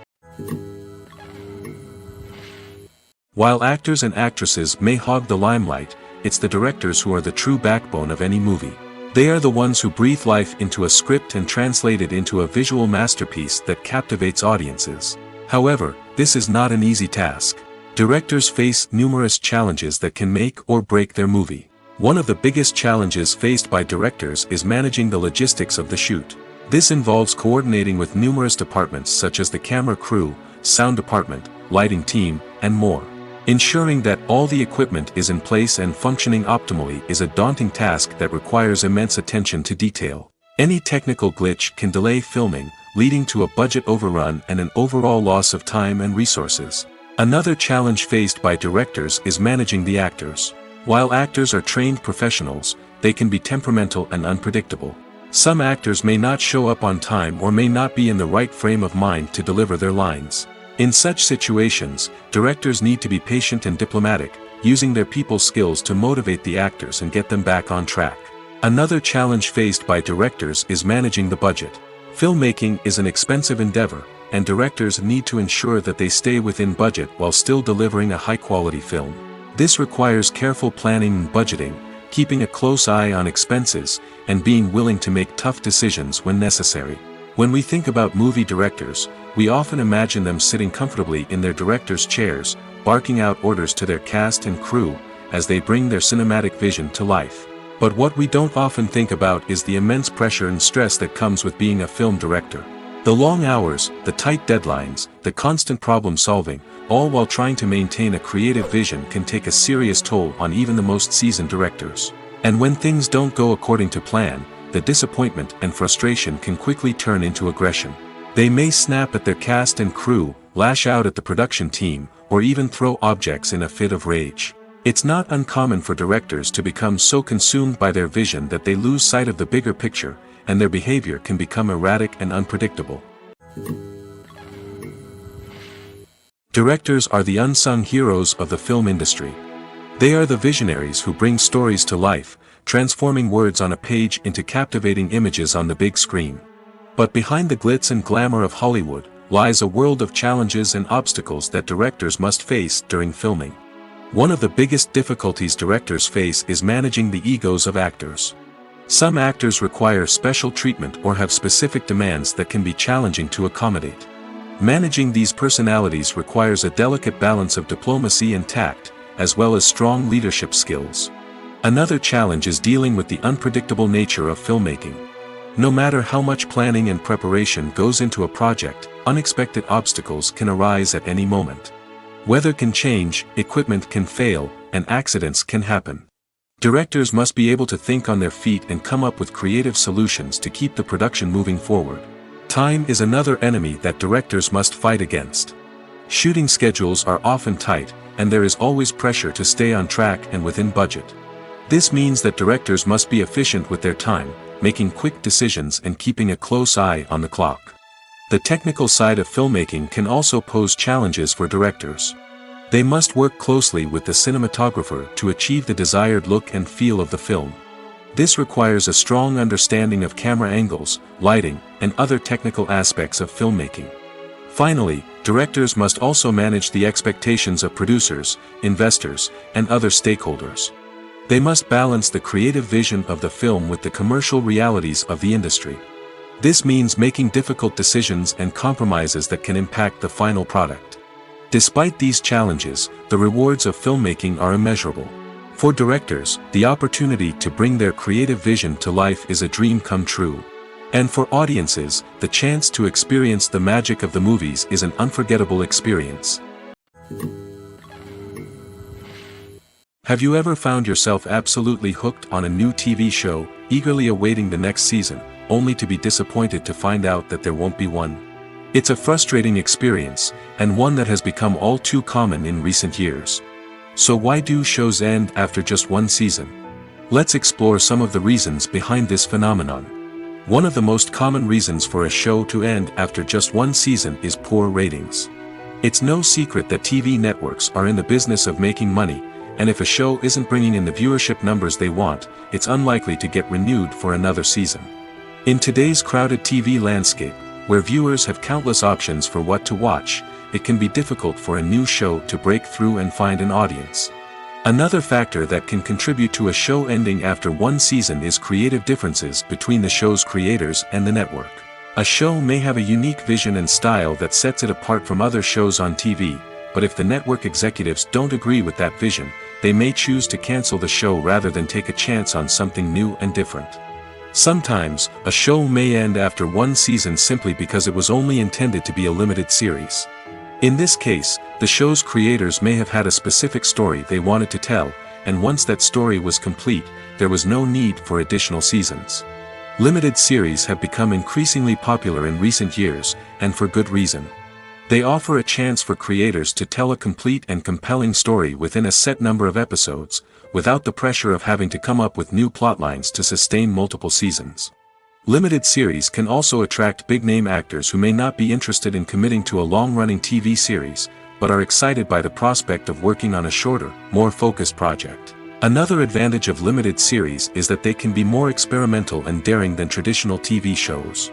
While actors and actresses may hog the limelight, it's the directors who are the true backbone of any movie. They are the ones who breathe life into a script and translate it into a visual masterpiece that captivates audiences. However, this is not an easy task. Directors face numerous challenges that can make or break their movie. One of the biggest challenges faced by directors is managing the logistics of the shoot. This involves coordinating with numerous departments such as the camera crew, sound department, lighting team, and more. Ensuring that all the equipment is in place and functioning optimally is a daunting task that requires immense attention to detail. Any technical glitch can delay filming, leading to a budget overrun and an overall loss of time and resources. Another challenge faced by directors is managing the actors. While actors are trained professionals, they can be temperamental and unpredictable. Some actors may not show up on time or may not be in the right frame of mind to deliver their lines. In such situations, directors need to be patient and diplomatic, using their people skills to motivate the actors and get them back on track. Another challenge faced by directors is managing the budget. Filmmaking is an expensive endeavor, and directors need to ensure that they stay within budget while still delivering a high-quality film. This requires careful planning and budgeting, keeping a close eye on expenses, and being willing to make tough decisions when necessary. When we think about movie directors, we often imagine them sitting comfortably in their director's chairs, barking out orders to their cast and crew, as they bring their cinematic vision to life. But what we don't often think about is the immense pressure and stress that comes with being a film director. The long hours, the tight deadlines, the constant problem solving, all while trying to maintain a creative vision can take a serious toll on even the most seasoned directors. And when things don't go according to plan, the disappointment and frustration can quickly turn into aggression. They may snap at their cast and crew, lash out at the production team, or even throw objects in a fit of rage. It's not uncommon for directors to become so consumed by their vision that they lose sight of the bigger picture, and their behavior can become erratic and unpredictable. Directors are the unsung heroes of the film industry. They are the visionaries who bring stories to life, transforming words on a page into captivating images on the big screen. But behind the glitz and glamour of Hollywood lies a world of challenges and obstacles that directors must face during filming. One of the biggest difficulties directors face is managing the egos of actors. Some actors require special treatment or have specific demands that can be challenging to accommodate. Managing these personalities requires a delicate balance of diplomacy and tact, as well as strong leadership skills. Another challenge is dealing with the unpredictable nature of filmmaking. No matter how much planning and preparation goes into a project, unexpected obstacles can arise at any moment. Weather can change, equipment can fail, and accidents can happen. Directors must be able to think on their feet and come up with creative solutions to keep the production moving forward. Time is another enemy that directors must fight against. Shooting schedules are often tight, and there is always pressure to stay on track and within budget. This means that directors must be efficient with their time, making quick decisions and keeping a close eye on the clock. The technical side of filmmaking can also pose challenges for directors. They must work closely with the cinematographer to achieve the desired look and feel of the film. This requires a strong understanding of camera angles, lighting, and other technical aspects of filmmaking. Finally, directors must also manage the expectations of producers, investors, and other stakeholders. They must balance the creative vision of the film with the commercial realities of the industry. This means making difficult decisions and compromises that can impact the final product. Despite these challenges, the rewards of filmmaking are immeasurable. For directors, the opportunity to bring their creative vision to life is a dream come true. And for audiences, the chance to experience the magic of the movies is an unforgettable experience. Have you ever found yourself absolutely hooked on a new TV show, eagerly awaiting the next season, only to be disappointed to find out that there won't be one? It's a frustrating experience, and one that has become all too common in recent years. So why do shows end after just one season? Let's explore some of the reasons behind this phenomenon. One of the most common reasons for a show to end after just one season is poor ratings. It's no secret that TV networks are in the business of making money, and if a show isn't bringing in the viewership numbers they want, it's unlikely to get renewed for another season. In today's crowded TV landscape, where viewers have countless options for what to watch, it can be difficult for a new show to break through and find an audience. Another factor that can contribute to a show ending after one season is creative differences between the show's creators and the network. A show may have a unique vision and style that sets it apart from other shows on TV, but if the network executives don't agree with that vision, they may choose to cancel the show rather than take a chance on something new and different. Sometimes, a show may end after one season simply because it was only intended to be a limited series. In this case, the show's creators may have had a specific story they wanted to tell, and once that story was complete, there was no need for additional seasons. Limited series have become increasingly popular in recent years, and for good reason. They offer a chance for creators to tell a complete and compelling story within a set number of episodes, without the pressure of having to come up with new plotlines to sustain multiple seasons. Limited series can also attract big-name actors who may not be interested in committing to a long-running TV series, but are excited by the prospect of working on a shorter, more focused project. Another advantage of limited series is that they can be more experimental and daring than traditional TV shows.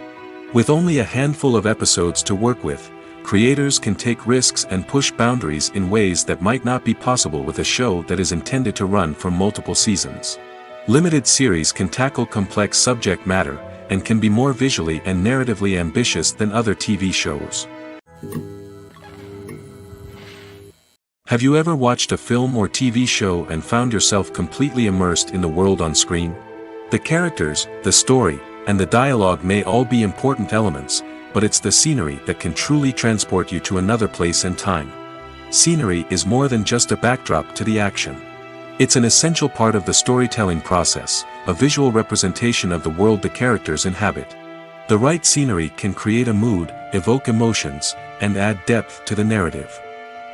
With only a handful of episodes to work with, creators can take risks and push boundaries in ways that might not be possible with a show that is intended to run for multiple seasons. Limited series can tackle complex subject matter, and can be more visually and narratively ambitious than other TV shows. Have you ever watched a film or TV show and found yourself completely immersed in the world on screen? The characters, the story, and the dialogue may all be important elements, but it's the scenery that can truly transport you to another place and time. Scenery is more than just a backdrop to the action. It's an essential part of the storytelling process, a visual representation of the world the characters inhabit. The right scenery can create a mood, evoke emotions, and add depth to the narrative.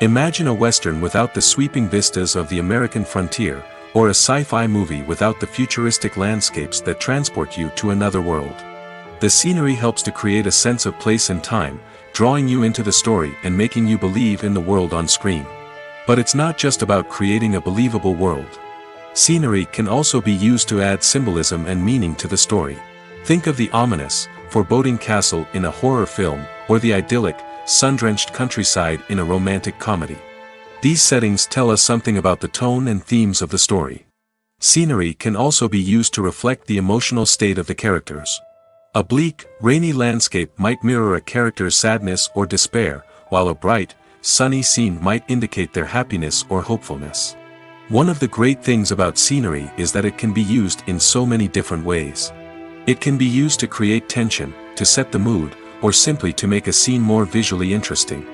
Imagine a Western without the sweeping vistas of the American frontier, or a sci-fi movie without the futuristic landscapes that transport you to another world. The scenery helps to create a sense of place and time, drawing you into the story and making you believe in the world on screen. But it's not just about creating a believable world. Scenery can also be used to add symbolism and meaning to the story. Think of the ominous, foreboding castle in a horror film, or the idyllic, sun-drenched countryside in a romantic comedy. These settings tell us something about the tone and themes of the story. Scenery can also be used to reflect the emotional state of the characters. A bleak, rainy landscape might mirror a character's sadness or despair, while a bright, sunny scene might indicate their happiness or hopefulness. One of the great things about scenery is that it can be used in so many different ways. It can be used to create tension, to set the mood, or simply to make a scene more visually interesting.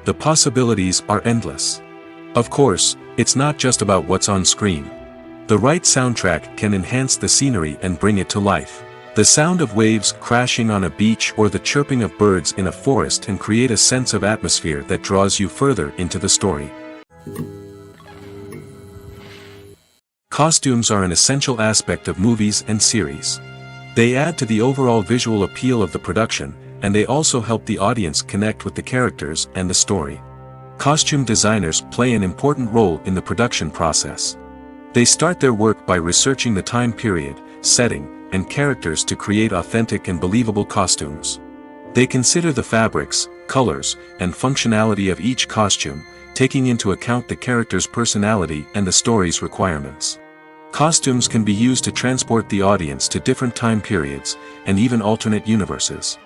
The possibilities are endless. Of course, it's not just about what's on screen. The right soundtrack can enhance the scenery and bring it to life. The sound of waves crashing on a beach or the chirping of birds in a forest can create a sense of atmosphere that draws you further into the story. Costumes are an essential aspect of movies and series. They add to the overall visual appeal of the production, and they also help the audience connect with the characters and the story. Costume designers play an important role in the production process. They start their work by researching the time period, setting, and characters to create authentic and believable costumes. They consider the fabrics, colors, and functionality of each costume, taking into account the character's personality and the story's requirements. Costumes can be used to transport the audience to different time periods, and even alternate universes.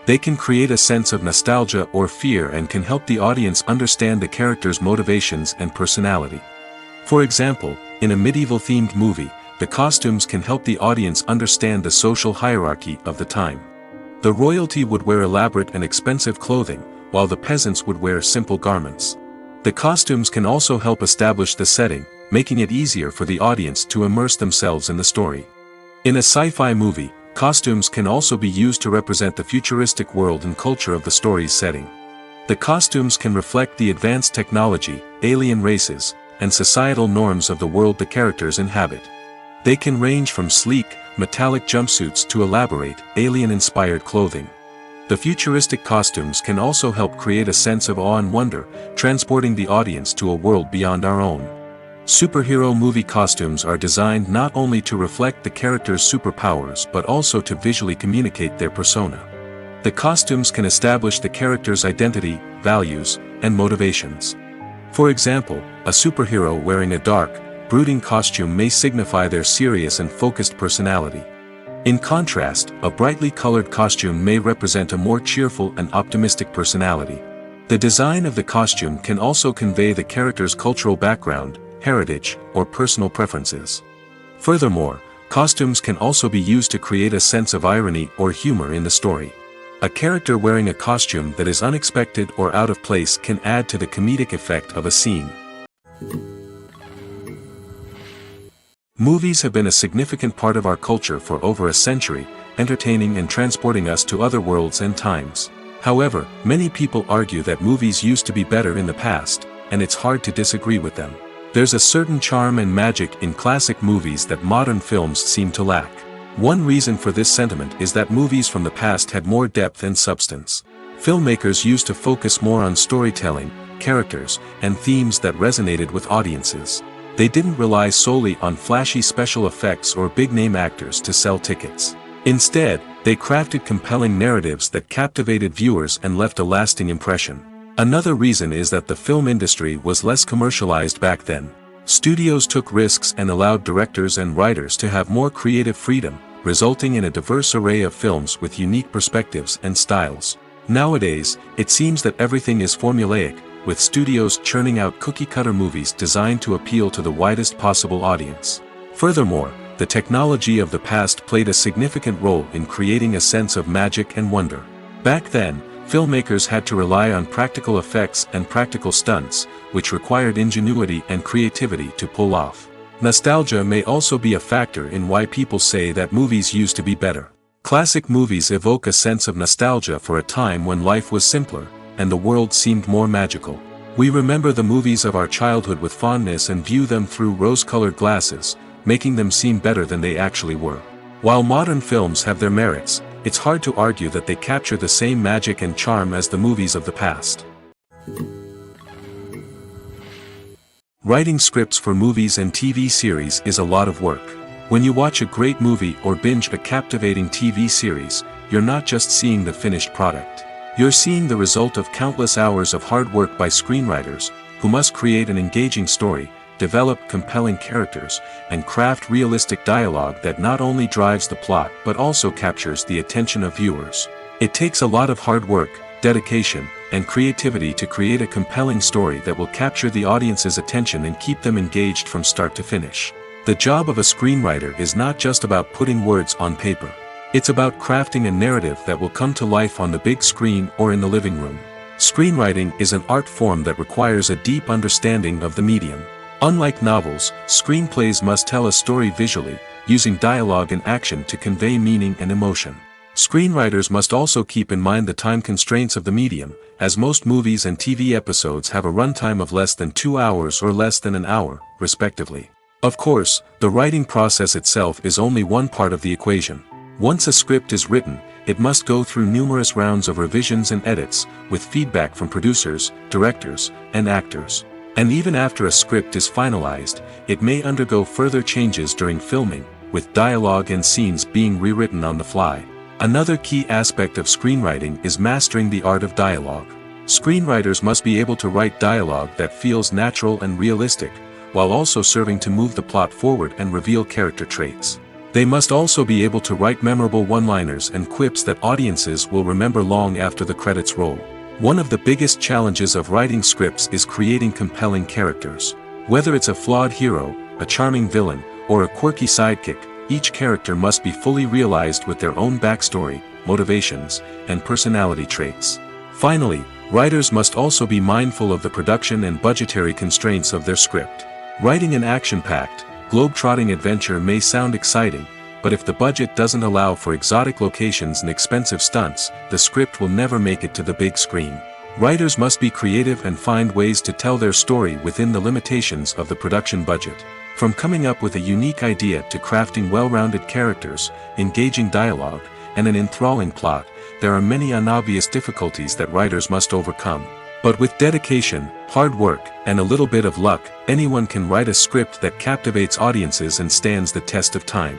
They can create a sense of nostalgia or fear and can help the audience understand the character's motivations and personality. For example, in a medieval-themed movie, the costumes can help the audience understand the social hierarchy of the time. The royalty would wear elaborate and expensive clothing, while the peasants would wear simple garments. The costumes can also help establish the setting, making it easier for the audience to immerse themselves in the story. In a sci-fi movie, costumes can also be used to represent the futuristic world and culture of the story's setting. The costumes can reflect the advanced technology, alien races, and societal norms of the world the characters inhabit. They can range from sleek, metallic jumpsuits to elaborate, alien-inspired clothing. The futuristic costumes can also help create a sense of awe and wonder, transporting the audience to a world beyond our own. Superhero movie costumes are designed not only to reflect the character's superpowers but also to visually communicate their persona. The costumes can establish the character's identity, values, and motivations. For example, a superhero wearing a dark, brooding costume may signify their serious and focused personality. In contrast, a brightly colored costume may represent a more cheerful and optimistic personality. The design of the costume can also convey the character's cultural background, heritage, or personal preferences. Furthermore, costumes can also be used to create a sense of irony or humor in the story. A character wearing a costume that is unexpected or out of place can add to the comedic effect of a scene. Movies have been a significant part of our culture for over a century, entertaining and transporting us to other worlds and times. However, many people argue that movies used to be better in the past, and it's hard to disagree with them. There's a certain charm and magic in classic movies that modern films seem to lack. One reason for this sentiment is that movies from the past had more depth and substance. Filmmakers used to focus more on storytelling, characters, and themes that resonated with audiences. They didn't rely solely on flashy special effects or big-name actors to sell tickets. Instead, They crafted compelling narratives that captivated viewers and left a lasting impression. Another reason is that the film industry was less commercialized back then. Studios took risks and allowed directors and writers to have more creative freedom, resulting in a diverse array of films with unique perspectives and styles. Nowadays, it seems that everything is formulaic, with studios churning out cookie-cutter movies designed to appeal to the widest possible audience. Furthermore, the technology of the past played a significant role in creating a sense of magic and wonder. Back then, filmmakers had to rely on practical effects and practical stunts, which required ingenuity and creativity to pull off. Nostalgia may also be a factor in why people say that movies used to be better. Classic movies evoke a sense of nostalgia for a time when life was simpler, and the world seemed more magical. We remember the movies of our childhood with fondness and view them through rose-colored glasses, making them seem better than they actually were. While modern films have their merits, it's hard to argue that they capture the same magic and charm as the movies of the past. Writing scripts for movies and TV series is a lot of work. When you watch a great movie or binge a captivating TV series, you're not just seeing the finished product. You're seeing the result of countless hours of hard work by screenwriters, who must create an engaging story, develop compelling characters, and craft realistic dialogue that not only drives the plot but also captures the attention of viewers. It takes a lot of hard work, dedication, and creativity to create a compelling story that will capture the audience's attention and keep them engaged from start to finish. The job of a screenwriter is not just about putting words on paper. It's about crafting a narrative that will come to life on the big screen or in the living room. Screenwriting is an art form that requires a deep understanding of the medium. Unlike novels, screenplays must tell a story visually, using dialogue and action to convey meaning and emotion. Screenwriters must also keep in mind the time constraints of the medium, as most movies and TV episodes have a runtime of less than 2 hours or less than an hour, respectively. Of course, the writing process itself is only one part of the equation. Once a script is written, it must go through numerous rounds of revisions and edits, with feedback from producers, directors, and actors. And even after a script is finalized, it may undergo further changes during filming, with dialogue and scenes being rewritten on the fly. Another key aspect of screenwriting is mastering the art of dialogue. Screenwriters must be able to write dialogue that feels natural and realistic, while also serving to move the plot forward and reveal character traits. They must also be able to write memorable one-liners and quips that audiences will remember long after the credits roll. One of the biggest challenges of writing scripts is creating compelling characters. Whether it's a flawed hero, a charming villain, or a quirky sidekick, each character must be fully realized with their own backstory, motivations, and personality traits. Finally, writers must also be mindful of the production and budgetary constraints of their script. Writing an action-packed, globe-trotting adventure may sound exciting, but if the budget doesn't allow for exotic locations and expensive stunts, the script will never make it to the big screen. Writers must be creative and find ways to tell their story within the limitations of the production budget. From coming up with a unique idea to crafting well-rounded characters, engaging dialogue, and an enthralling plot, there are many unobvious difficulties that writers must overcome. But with dedication, hard work, and a little bit of luck, anyone can write a script that captivates audiences and stands the test of time.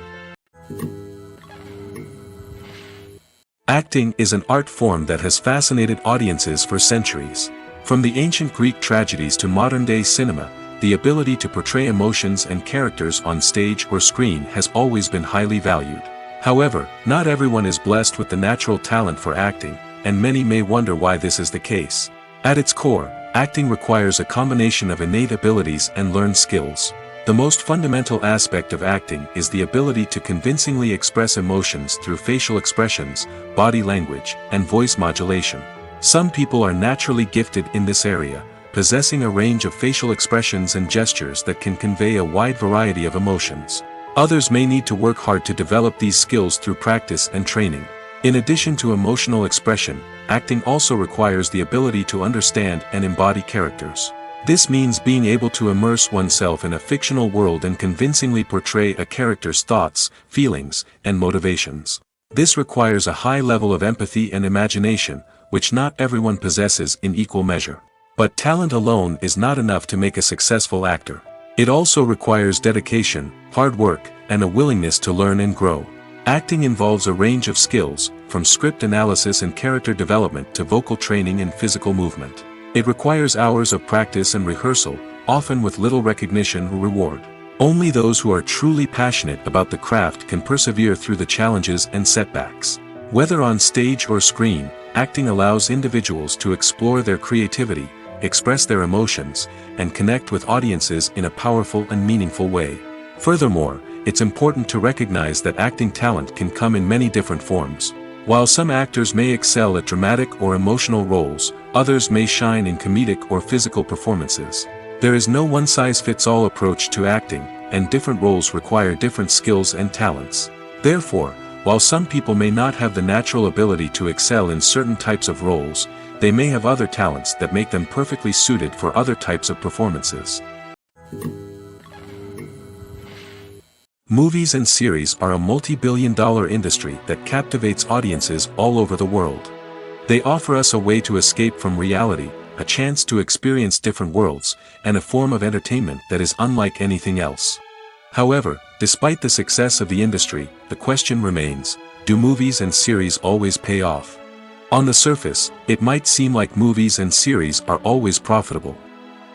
Acting is an art form that has fascinated audiences for centuries. From the ancient Greek tragedies to modern-day cinema, the ability to portray emotions and characters on stage or screen has always been highly valued. However, not everyone is blessed with the natural talent for acting, and many may wonder why this is the case. At its core, acting requires a combination of innate abilities and learned skills. The most fundamental aspect of acting is the ability to convincingly express emotions through facial expressions, body language, and voice modulation. Some people are naturally gifted in this area, possessing a range of facial expressions and gestures that can convey a wide variety of emotions. Others may need to work hard to develop these skills through practice and training. In addition to emotional expression, acting also requires the ability to understand and embody characters. This means being able to immerse oneself in a fictional world and convincingly portray a character's thoughts, feelings, and motivations. This requires a high level of empathy and imagination, which not everyone possesses in equal measure. But talent alone is not enough to make a successful actor. It also requires dedication, hard work, and a willingness to learn and grow. Acting involves a range of skills, from script analysis and character development to vocal training and physical movement. It requires hours of practice and rehearsal, often with little recognition or reward. Only those who are truly passionate about the craft can persevere through the challenges and setbacks. Whether on stage or screen, acting allows individuals to explore their creativity, express their emotions, and connect with audiences in a powerful and meaningful way. Furthermore, it's important to recognize that acting talent can come in many different forms. While some actors may excel at dramatic or emotional roles, others may shine in comedic or physical performances. There is no one-size-fits-all approach to acting, and different roles require different skills and talents. Therefore, while some people may not have the natural ability to excel in certain types of roles, they may have other talents that make them perfectly suited for other types of performances. Movies and series are a multi-billion-dollar industry that captivates audiences all over the world. They offer us a way to escape from reality, a chance to experience different worlds, and a form of entertainment that is unlike anything else. However, despite the success of the industry, the question remains, do movies and series always pay off? On the surface, it might seem like movies and series are always profitable.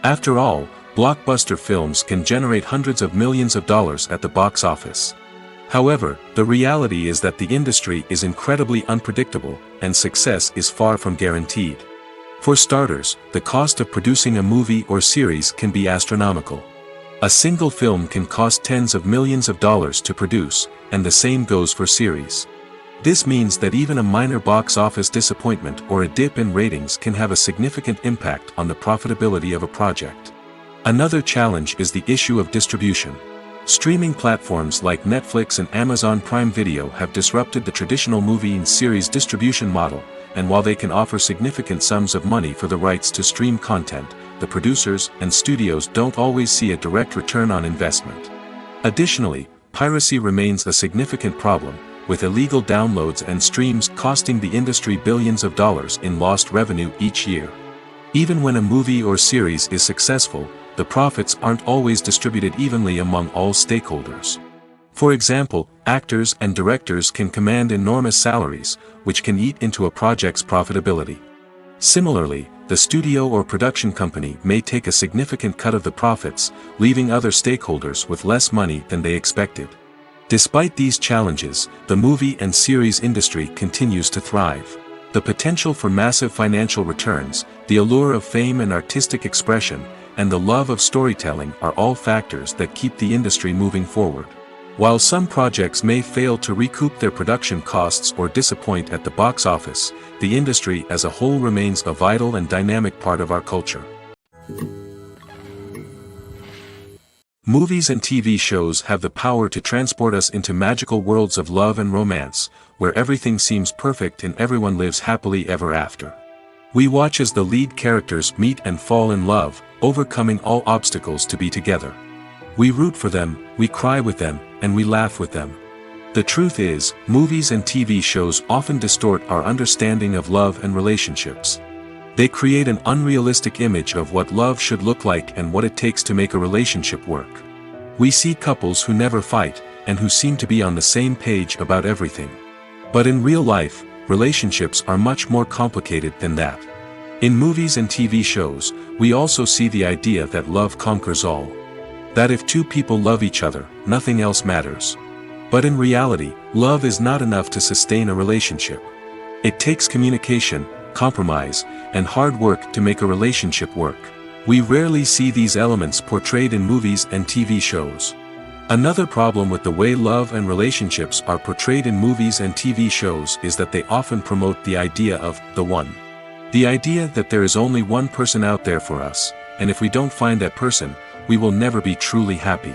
After all, blockbuster films can generate hundreds of millions of dollars at the box office. However, the reality is that the industry is incredibly unpredictable, and success is far from guaranteed. For starters, the cost of producing a movie or series can be astronomical. A single film can cost tens of millions of dollars to produce, and the same goes for series. This means that even a minor box office disappointment or a dip in ratings can have a significant impact on the profitability of a project. Another challenge is the issue of distribution. Streaming platforms like Netflix and Amazon Prime Video have disrupted the traditional movie and series distribution model, and while they can offer significant sums of money for the rights to stream content, the producers and studios don't always see a direct return on investment. Additionally, piracy remains a significant problem, with illegal downloads and streams costing the industry billions of dollars in lost revenue each year. Even when a movie or series is successful, the profits aren't always distributed evenly among all stakeholders. For example, actors and directors can command enormous salaries, which can eat into a project's profitability. Similarly, the studio or production company may take a significant cut of the profits, leaving other stakeholders with less money than they expected. Despite these challenges, the movie and series industry continues to thrive. The potential for massive financial returns, the allure of fame and artistic expression, and the love of storytelling are all factors that keep the industry moving forward. While some projects may fail to recoup their production costs or disappoint at the box office, the industry as a whole remains a vital and dynamic part of our culture. Movies and TV shows have the power to transport us into magical worlds of love and romance, where everything seems perfect and everyone lives happily ever after. We watch as the lead characters meet and fall in love, overcoming all obstacles to be together. We root for them, we cry with them, and we laugh with them. The truth is, movies and TV shows often distort our understanding of love and relationships. They create an unrealistic image of what love should look like and what it takes to make a relationship work. We see couples who never fight, and who seem to be on the same page about everything. But in real life, relationships are much more complicated than that. In movies and TV shows, we also see the idea that love conquers all. That if two people love each other, nothing else matters. But in reality, love is not enough to sustain a relationship. It takes communication, compromise, and hard work to make a relationship work. We rarely see these elements portrayed in movies and TV shows. Another problem with the way love and relationships are portrayed in movies and TV shows is that they often promote the idea of the one. The idea that there is only one person out there for us, and if we don't find that person, we will never be truly happy.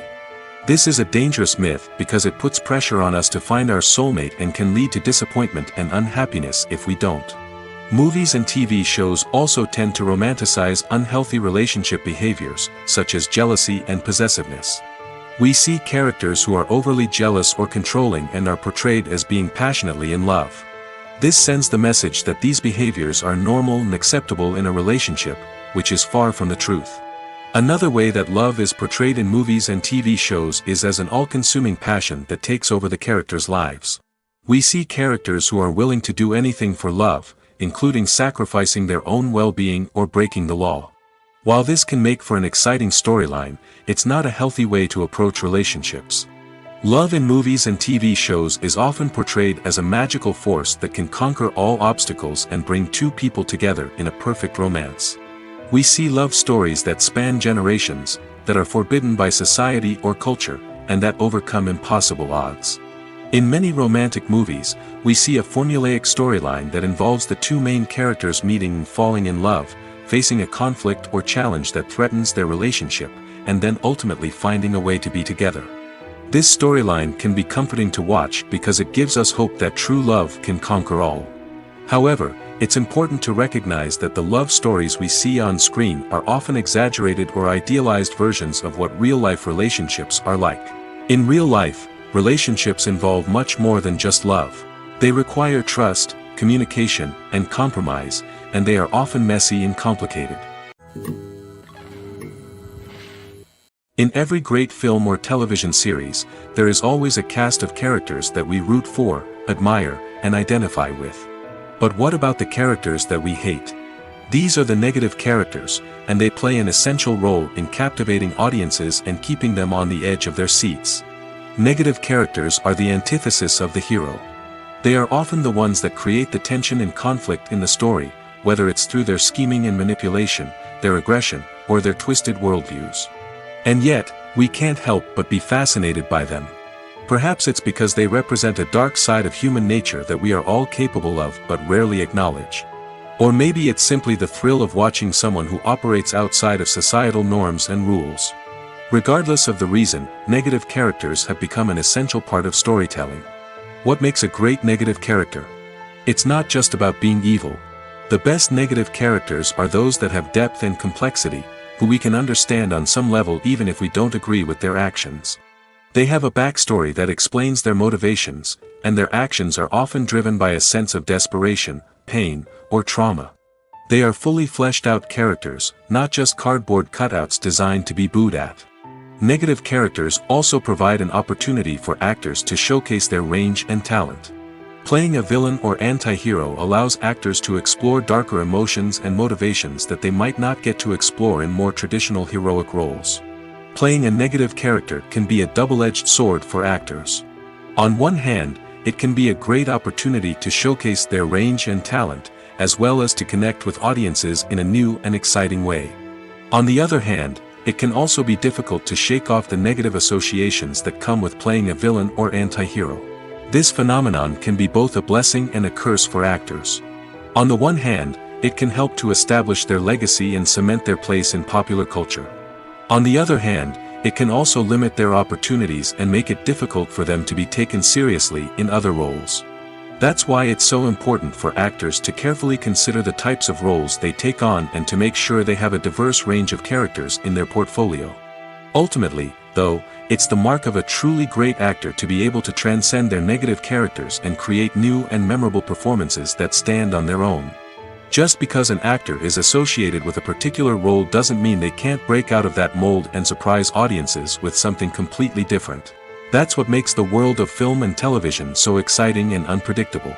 This is a dangerous myth because it puts pressure on us to find our soulmate and can lead to disappointment and unhappiness if we don't. Movies and TV shows also tend to romanticize unhealthy relationship behaviors, such as jealousy and possessiveness. We see characters who are overly jealous or controlling and are portrayed as being passionately in love. This sends the message that these behaviors are normal and acceptable in a relationship, which is far from the truth. Another way that love is portrayed in movies and TV shows is as an all-consuming passion that takes over the characters' lives. We see characters who are willing to do anything for love, including sacrificing their own well-being or breaking the law. While this can make for an exciting storyline, it's not a healthy way to approach relationships. Love in movies and TV shows is often portrayed as a magical force that can conquer all obstacles and bring two people together in a perfect romance. We see love stories that span generations, that are forbidden by society or culture, and that overcome impossible odds. In many romantic movies, we see a formulaic storyline that involves the two main characters meeting and falling in love, facing a conflict or challenge that threatens their relationship, and then ultimately finding a way to be together. This storyline can be comforting to watch because it gives us hope that true love can conquer all. However, it's important to recognize that the love stories we see on screen are often exaggerated or idealized versions of what real-life relationships are like. In real life, relationships involve much more than just love. They require trust, communication, and compromise, and they are often messy and complicated. In every great film or television series, there is always a cast of characters that we root for, admire, and identify with. But what about the characters that we hate? These are the negative characters, and they play an essential role in captivating audiences and keeping them on the edge of their seats. Negative characters are the antithesis of the hero. They are often the ones that create the tension and conflict in the story, whether it's through their scheming and manipulation, their aggression, or their twisted worldviews. And yet, we can't help but be fascinated by them. Perhaps it's because they represent a dark side of human nature that we are all capable of but rarely acknowledge. Or maybe it's simply the thrill of watching someone who operates outside of societal norms and rules. Regardless of the reason, negative characters have become an essential part of storytelling. What makes a great negative character? It's not just about being evil. The best negative characters are those that have depth and complexity, who we can understand on some level even if we don't agree with their actions. They have a backstory that explains their motivations, and their actions are often driven by a sense of desperation, pain, or trauma. They are fully fleshed out characters, not just cardboard cutouts designed to be booed at. Negative characters also provide an opportunity for actors to showcase their range and talent. Playing a villain or anti-hero allows actors to explore darker emotions and motivations that they might not get to explore in more traditional heroic roles. Playing a negative character can be a double-edged sword for actors. On one hand, it can be a great opportunity to showcase their range and talent, as well as to connect with audiences in a new and exciting way. On the other hand, it can also be difficult to shake off the negative associations that come with playing a villain or anti-hero. This phenomenon can be both a blessing and a curse for actors. On the one hand, it can help to establish their legacy and cement their place in popular culture. On the other hand, it can also limit their opportunities and make it difficult for them to be taken seriously in other roles. That's why it's so important for actors to carefully consider the types of roles they take on and to make sure they have a diverse range of characters in their portfolio. Ultimately, though, it's the mark of a truly great actor to be able to transcend their negative characters and create new and memorable performances that stand on their own. Just because an actor is associated with a particular role doesn't mean they can't break out of that mold and surprise audiences with something completely different. That's what makes the world of film and television so exciting and unpredictable.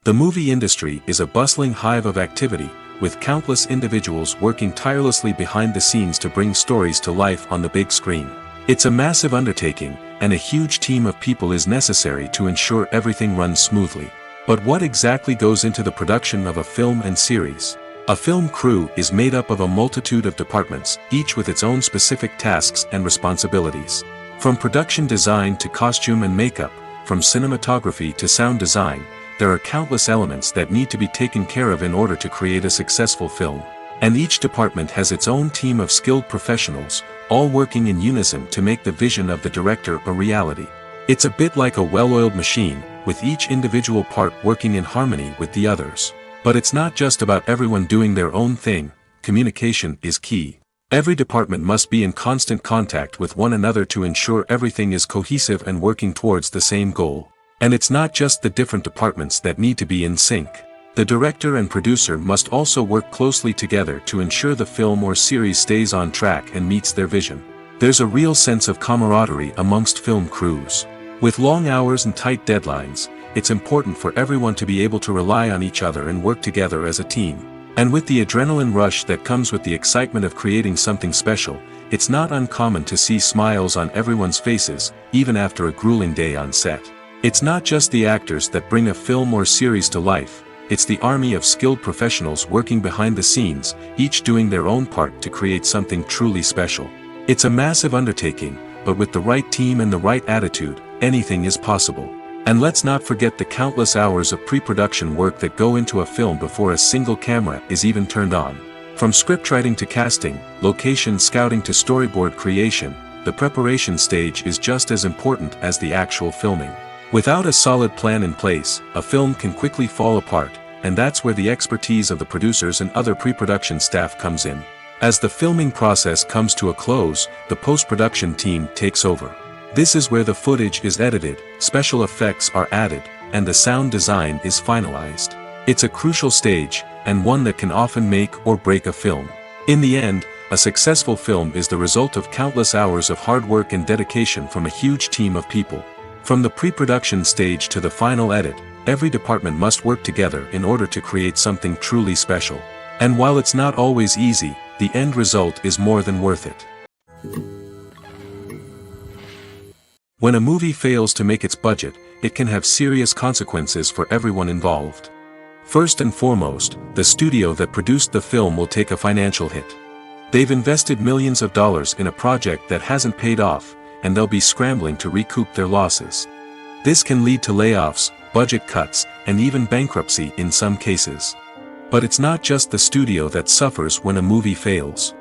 The movie industry is a bustling hive of activity, with countless individuals working tirelessly behind the scenes to bring stories to life on the big screen. It's a massive undertaking, and a huge team of people is necessary to ensure everything runs smoothly. But what exactly goes into the production of a film and series? A film crew is made up of a multitude of departments, each with its own specific tasks and responsibilities. From production design to costume and makeup, from cinematography to sound design, there are countless elements that need to be taken care of in order to create a successful film. And each department has its own team of skilled professionals, all working in unison to make the vision of the director a reality. It's a bit like a well-oiled machine, with each individual part working in harmony with the others. But it's not just about everyone doing their own thing. Communication is key. Every department must be in constant contact with one another to ensure everything is cohesive and working towards the same goal. And it's not just the different departments that need to be in sync. The director and producer must also work closely together to ensure the film or series stays on track and meets their vision. There's a real sense of camaraderie amongst film crews. With long hours and tight deadlines, it's important for everyone to be able to rely on each other and work together as a team. And with the adrenaline rush that comes with the excitement of creating something special, it's not uncommon to see smiles on everyone's faces, even after a grueling day on set. It's not just the actors that bring a film or series to life, it's the army of skilled professionals working behind the scenes, each doing their own part to create something truly special. It's a massive undertaking, but with the right team and the right attitude, anything is possible. And let's not forget the countless hours of pre-production work that go into a film before a single camera is even turned on. From scriptwriting to casting, location scouting to storyboard creation, the preparation stage is just as important as the actual filming. Without a solid plan in place, a film can quickly fall apart, and that's where the expertise of the producers and other pre-production staff comes in. As the filming process comes to a close, the post-production team takes over. This is where the footage is edited, special effects are added, and the sound design is finalized. It's a crucial stage, and one that can often make or break a film. In the end, a successful film is the result of countless hours of hard work and dedication from a huge team of people. From the pre-production stage to the final edit, every department must work together in order to create something truly special. And while it's not always easy, the end result is more than worth it. When a movie fails to make its budget, it can have serious consequences for everyone involved. First and foremost, the studio that produced the film will take a financial hit. They've invested millions of dollars in a project that hasn't paid off, and they'll be scrambling to recoup their losses. This can lead to layoffs, budget cuts, and even bankruptcy in some cases. But it's not just the studio that suffers when a movie fails.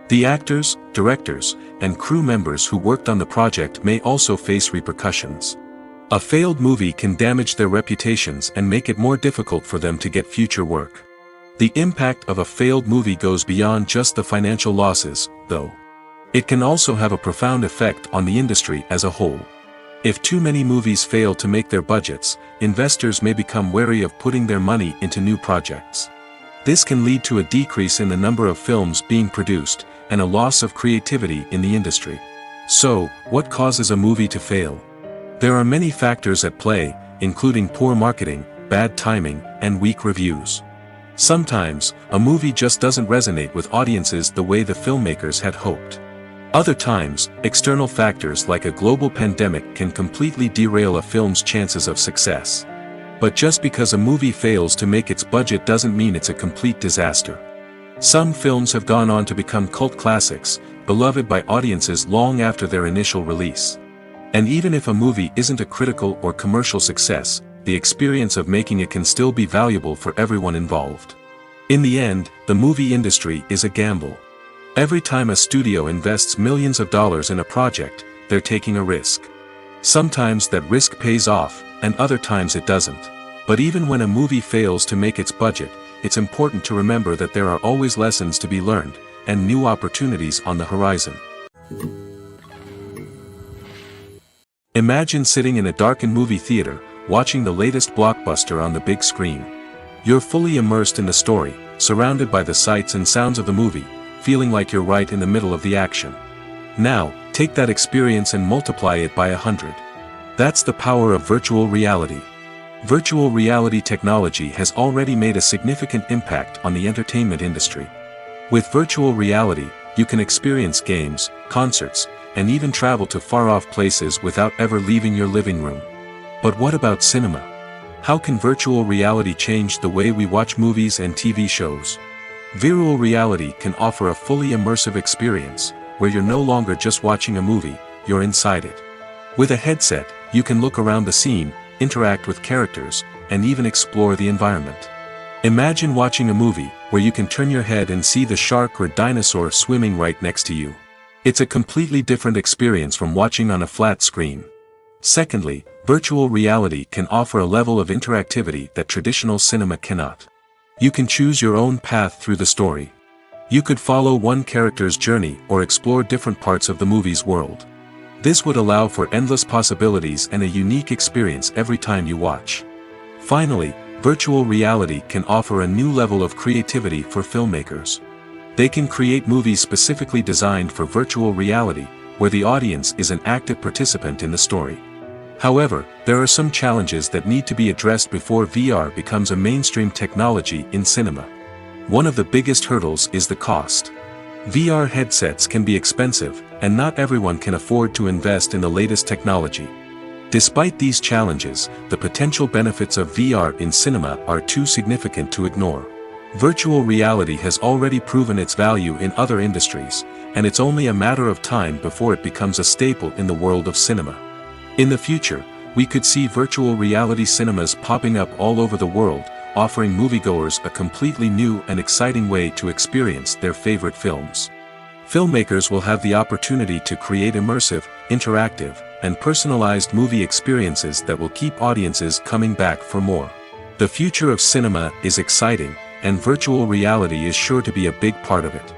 The actors, directors, and crew members who worked on the project may also face repercussions. A failed movie can damage their reputations and make it more difficult for them to get future work. The impact of a failed movie goes beyond just the financial losses, though. It can also have a profound effect on the industry as a whole. If too many movies fail to make their budgets, investors may become wary of putting their money into new projects. This can lead to a decrease in the number of films being produced, and a loss of creativity in the industry. So, what causes a movie to fail? There are many factors at play, including poor marketing, bad timing, and weak reviews. Sometimes, a movie just doesn't resonate with audiences the way the filmmakers had hoped. Other times, external factors like a global pandemic can completely derail a film's chances of success. But just because a movie fails to make its budget doesn't mean it's a complete disaster. Some films have gone on to become cult classics, beloved by audiences long after their initial release. And even if a movie isn't a critical or commercial success, the experience of making it can still be valuable for everyone involved. In the end, the movie industry is a gamble. Every time a studio invests millions of dollars in a project, they're taking a risk. Sometimes that risk pays off, and other times it doesn't. But even when a movie fails to make its budget, it's important to remember that there are always lessons to be learned, and new opportunities on the horizon. Imagine sitting in a darkened movie theater, watching the latest blockbuster on the big screen. You're fully immersed in the story, surrounded by the sights and sounds of the movie, feeling like you're right in the middle of the action. Now, take that experience and multiply it by 100. That's the power of virtual reality. Virtual reality technology has already made a significant impact on the entertainment industry. With virtual reality, you can experience games, concerts, and even travel to far-off places without ever leaving your living room. But what about cinema? How can virtual reality change the way we watch movies and TV shows? Virtual reality can offer a fully immersive experience, where you're no longer just watching a movie, you're inside it. With a headset, you can look around the scene, interact with characters, and even explore the environment. Imagine watching a movie where you can turn your head and see the shark or dinosaur swimming right next to you. It's a completely different experience from watching on a flat screen. Secondly, virtual reality can offer a level of interactivity that traditional cinema cannot. You can choose your own path through the story. You could follow one character's journey or explore different parts of the movie's world. This would allow for endless possibilities and a unique experience every time you watch. Finally, virtual reality can offer a new level of creativity for filmmakers. They can create movies specifically designed for virtual reality, where the audience is an active participant in the story. However, there are some challenges that need to be addressed before VR becomes a mainstream technology in cinema. One of the biggest hurdles is the cost. VR headsets can be expensive, and not everyone can afford to invest in the latest technology. Despite these challenges, the potential benefits of VR in cinema are too significant to ignore. Virtual reality has already proven its value in other industries, and it's only a matter of time before it becomes a staple in the world of cinema. In the future, we could see virtual reality cinemas popping up all over the world, offering moviegoers a completely new and exciting way to experience their favorite films. Filmmakers will have the opportunity to create immersive, interactive, and personalized movie experiences that will keep audiences coming back for more. The future of cinema is exciting, and virtual reality is sure to be a big part of it.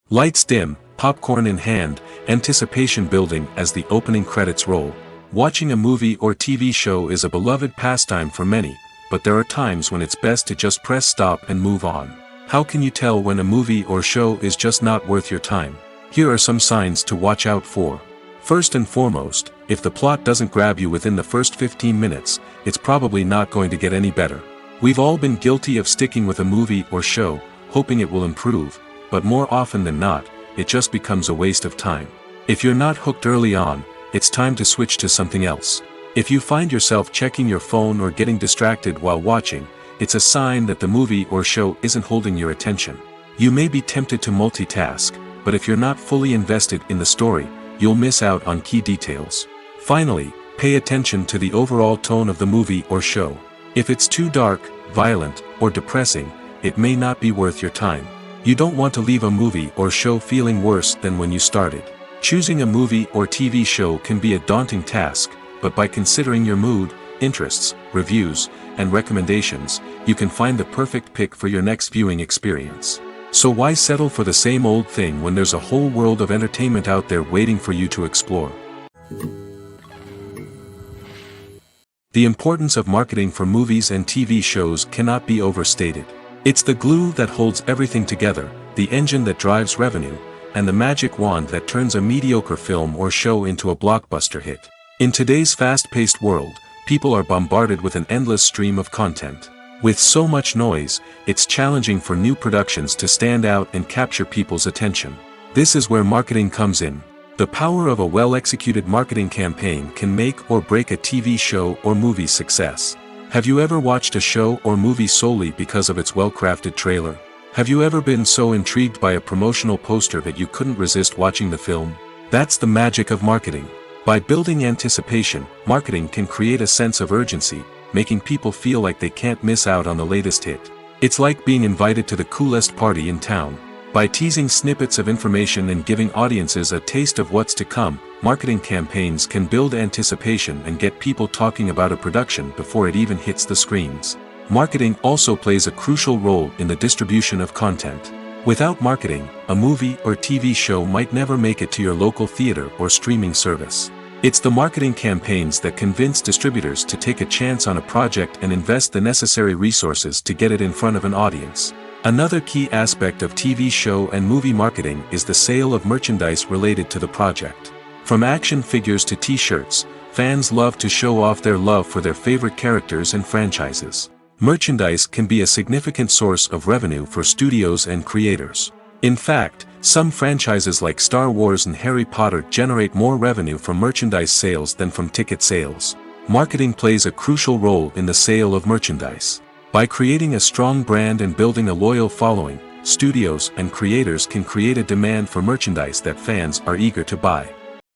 Lights dim, popcorn in hand, anticipation building as the opening credits roll. Watching a movie or TV show is a beloved pastime for many, but there are times when it's best to just press stop and move on. How can you tell when a movie or show is just not worth your time? Here are some signs to watch out for. First and foremost, if the plot doesn't grab you within the first 15 minutes, it's probably not going to get any better. We've all been guilty of sticking with a movie or show, hoping it will improve, but more often than not, it just becomes a waste of time. If you're not hooked early on, it's time to switch to something else. If you find yourself checking your phone or getting distracted while watching, it's a sign that the movie or show isn't holding your attention. You may be tempted to multitask, but if you're not fully invested in the story, you'll miss out on key details. Finally, pay attention to the overall tone of the movie or show. If it's too dark, violent, or depressing, it may not be worth your time. You don't want to leave a movie or show feeling worse than when you started. Choosing a movie or TV show can be a daunting task, but by considering your mood, interests, reviews, and recommendations, you can find the perfect pick for your next viewing experience. So why settle for the same old thing when there's a whole world of entertainment out there waiting for you to explore? The importance of marketing for movies and TV shows cannot be overstated. It's the glue that holds everything together, the engine that drives revenue, and the magic wand that turns a mediocre film or show into a blockbuster hit. In today's fast-paced world, people are bombarded with an endless stream of content. With so much noise, it's challenging for new productions to stand out and capture people's attention. This is where marketing comes in. The power of a well-executed marketing campaign can make or break a TV show or movie's success. Have you ever watched a show or movie solely because of its well-crafted trailer? Have you ever been so intrigued by a promotional poster that you couldn't resist watching the film? That's the magic of marketing. By building anticipation, marketing can create a sense of urgency, making people feel like they can't miss out on the latest hit. It's like being invited to the coolest party in town. By teasing snippets of information and giving audiences a taste of what's to come, marketing campaigns can build anticipation and get people talking about a production before it even hits the screens. Marketing also plays a crucial role in the distribution of content. Without marketing, a movie or TV show might never make it to your local theater or streaming service. It's the marketing campaigns that convince distributors to take a chance on a project and invest the necessary resources to get it in front of an audience. Another key aspect of TV show and movie marketing is the sale of merchandise related to the project. From action figures to t-shirts, fans love to show off their love for their favorite characters and franchises. Merchandise can be a significant source of revenue for studios and creators. In fact, some franchises like Star Wars and Harry Potter generate more revenue from merchandise sales than from ticket sales. Marketing plays a crucial role in the sale of merchandise. By creating a strong brand and building a loyal following, studios and creators can create a demand for merchandise that fans are eager to buy.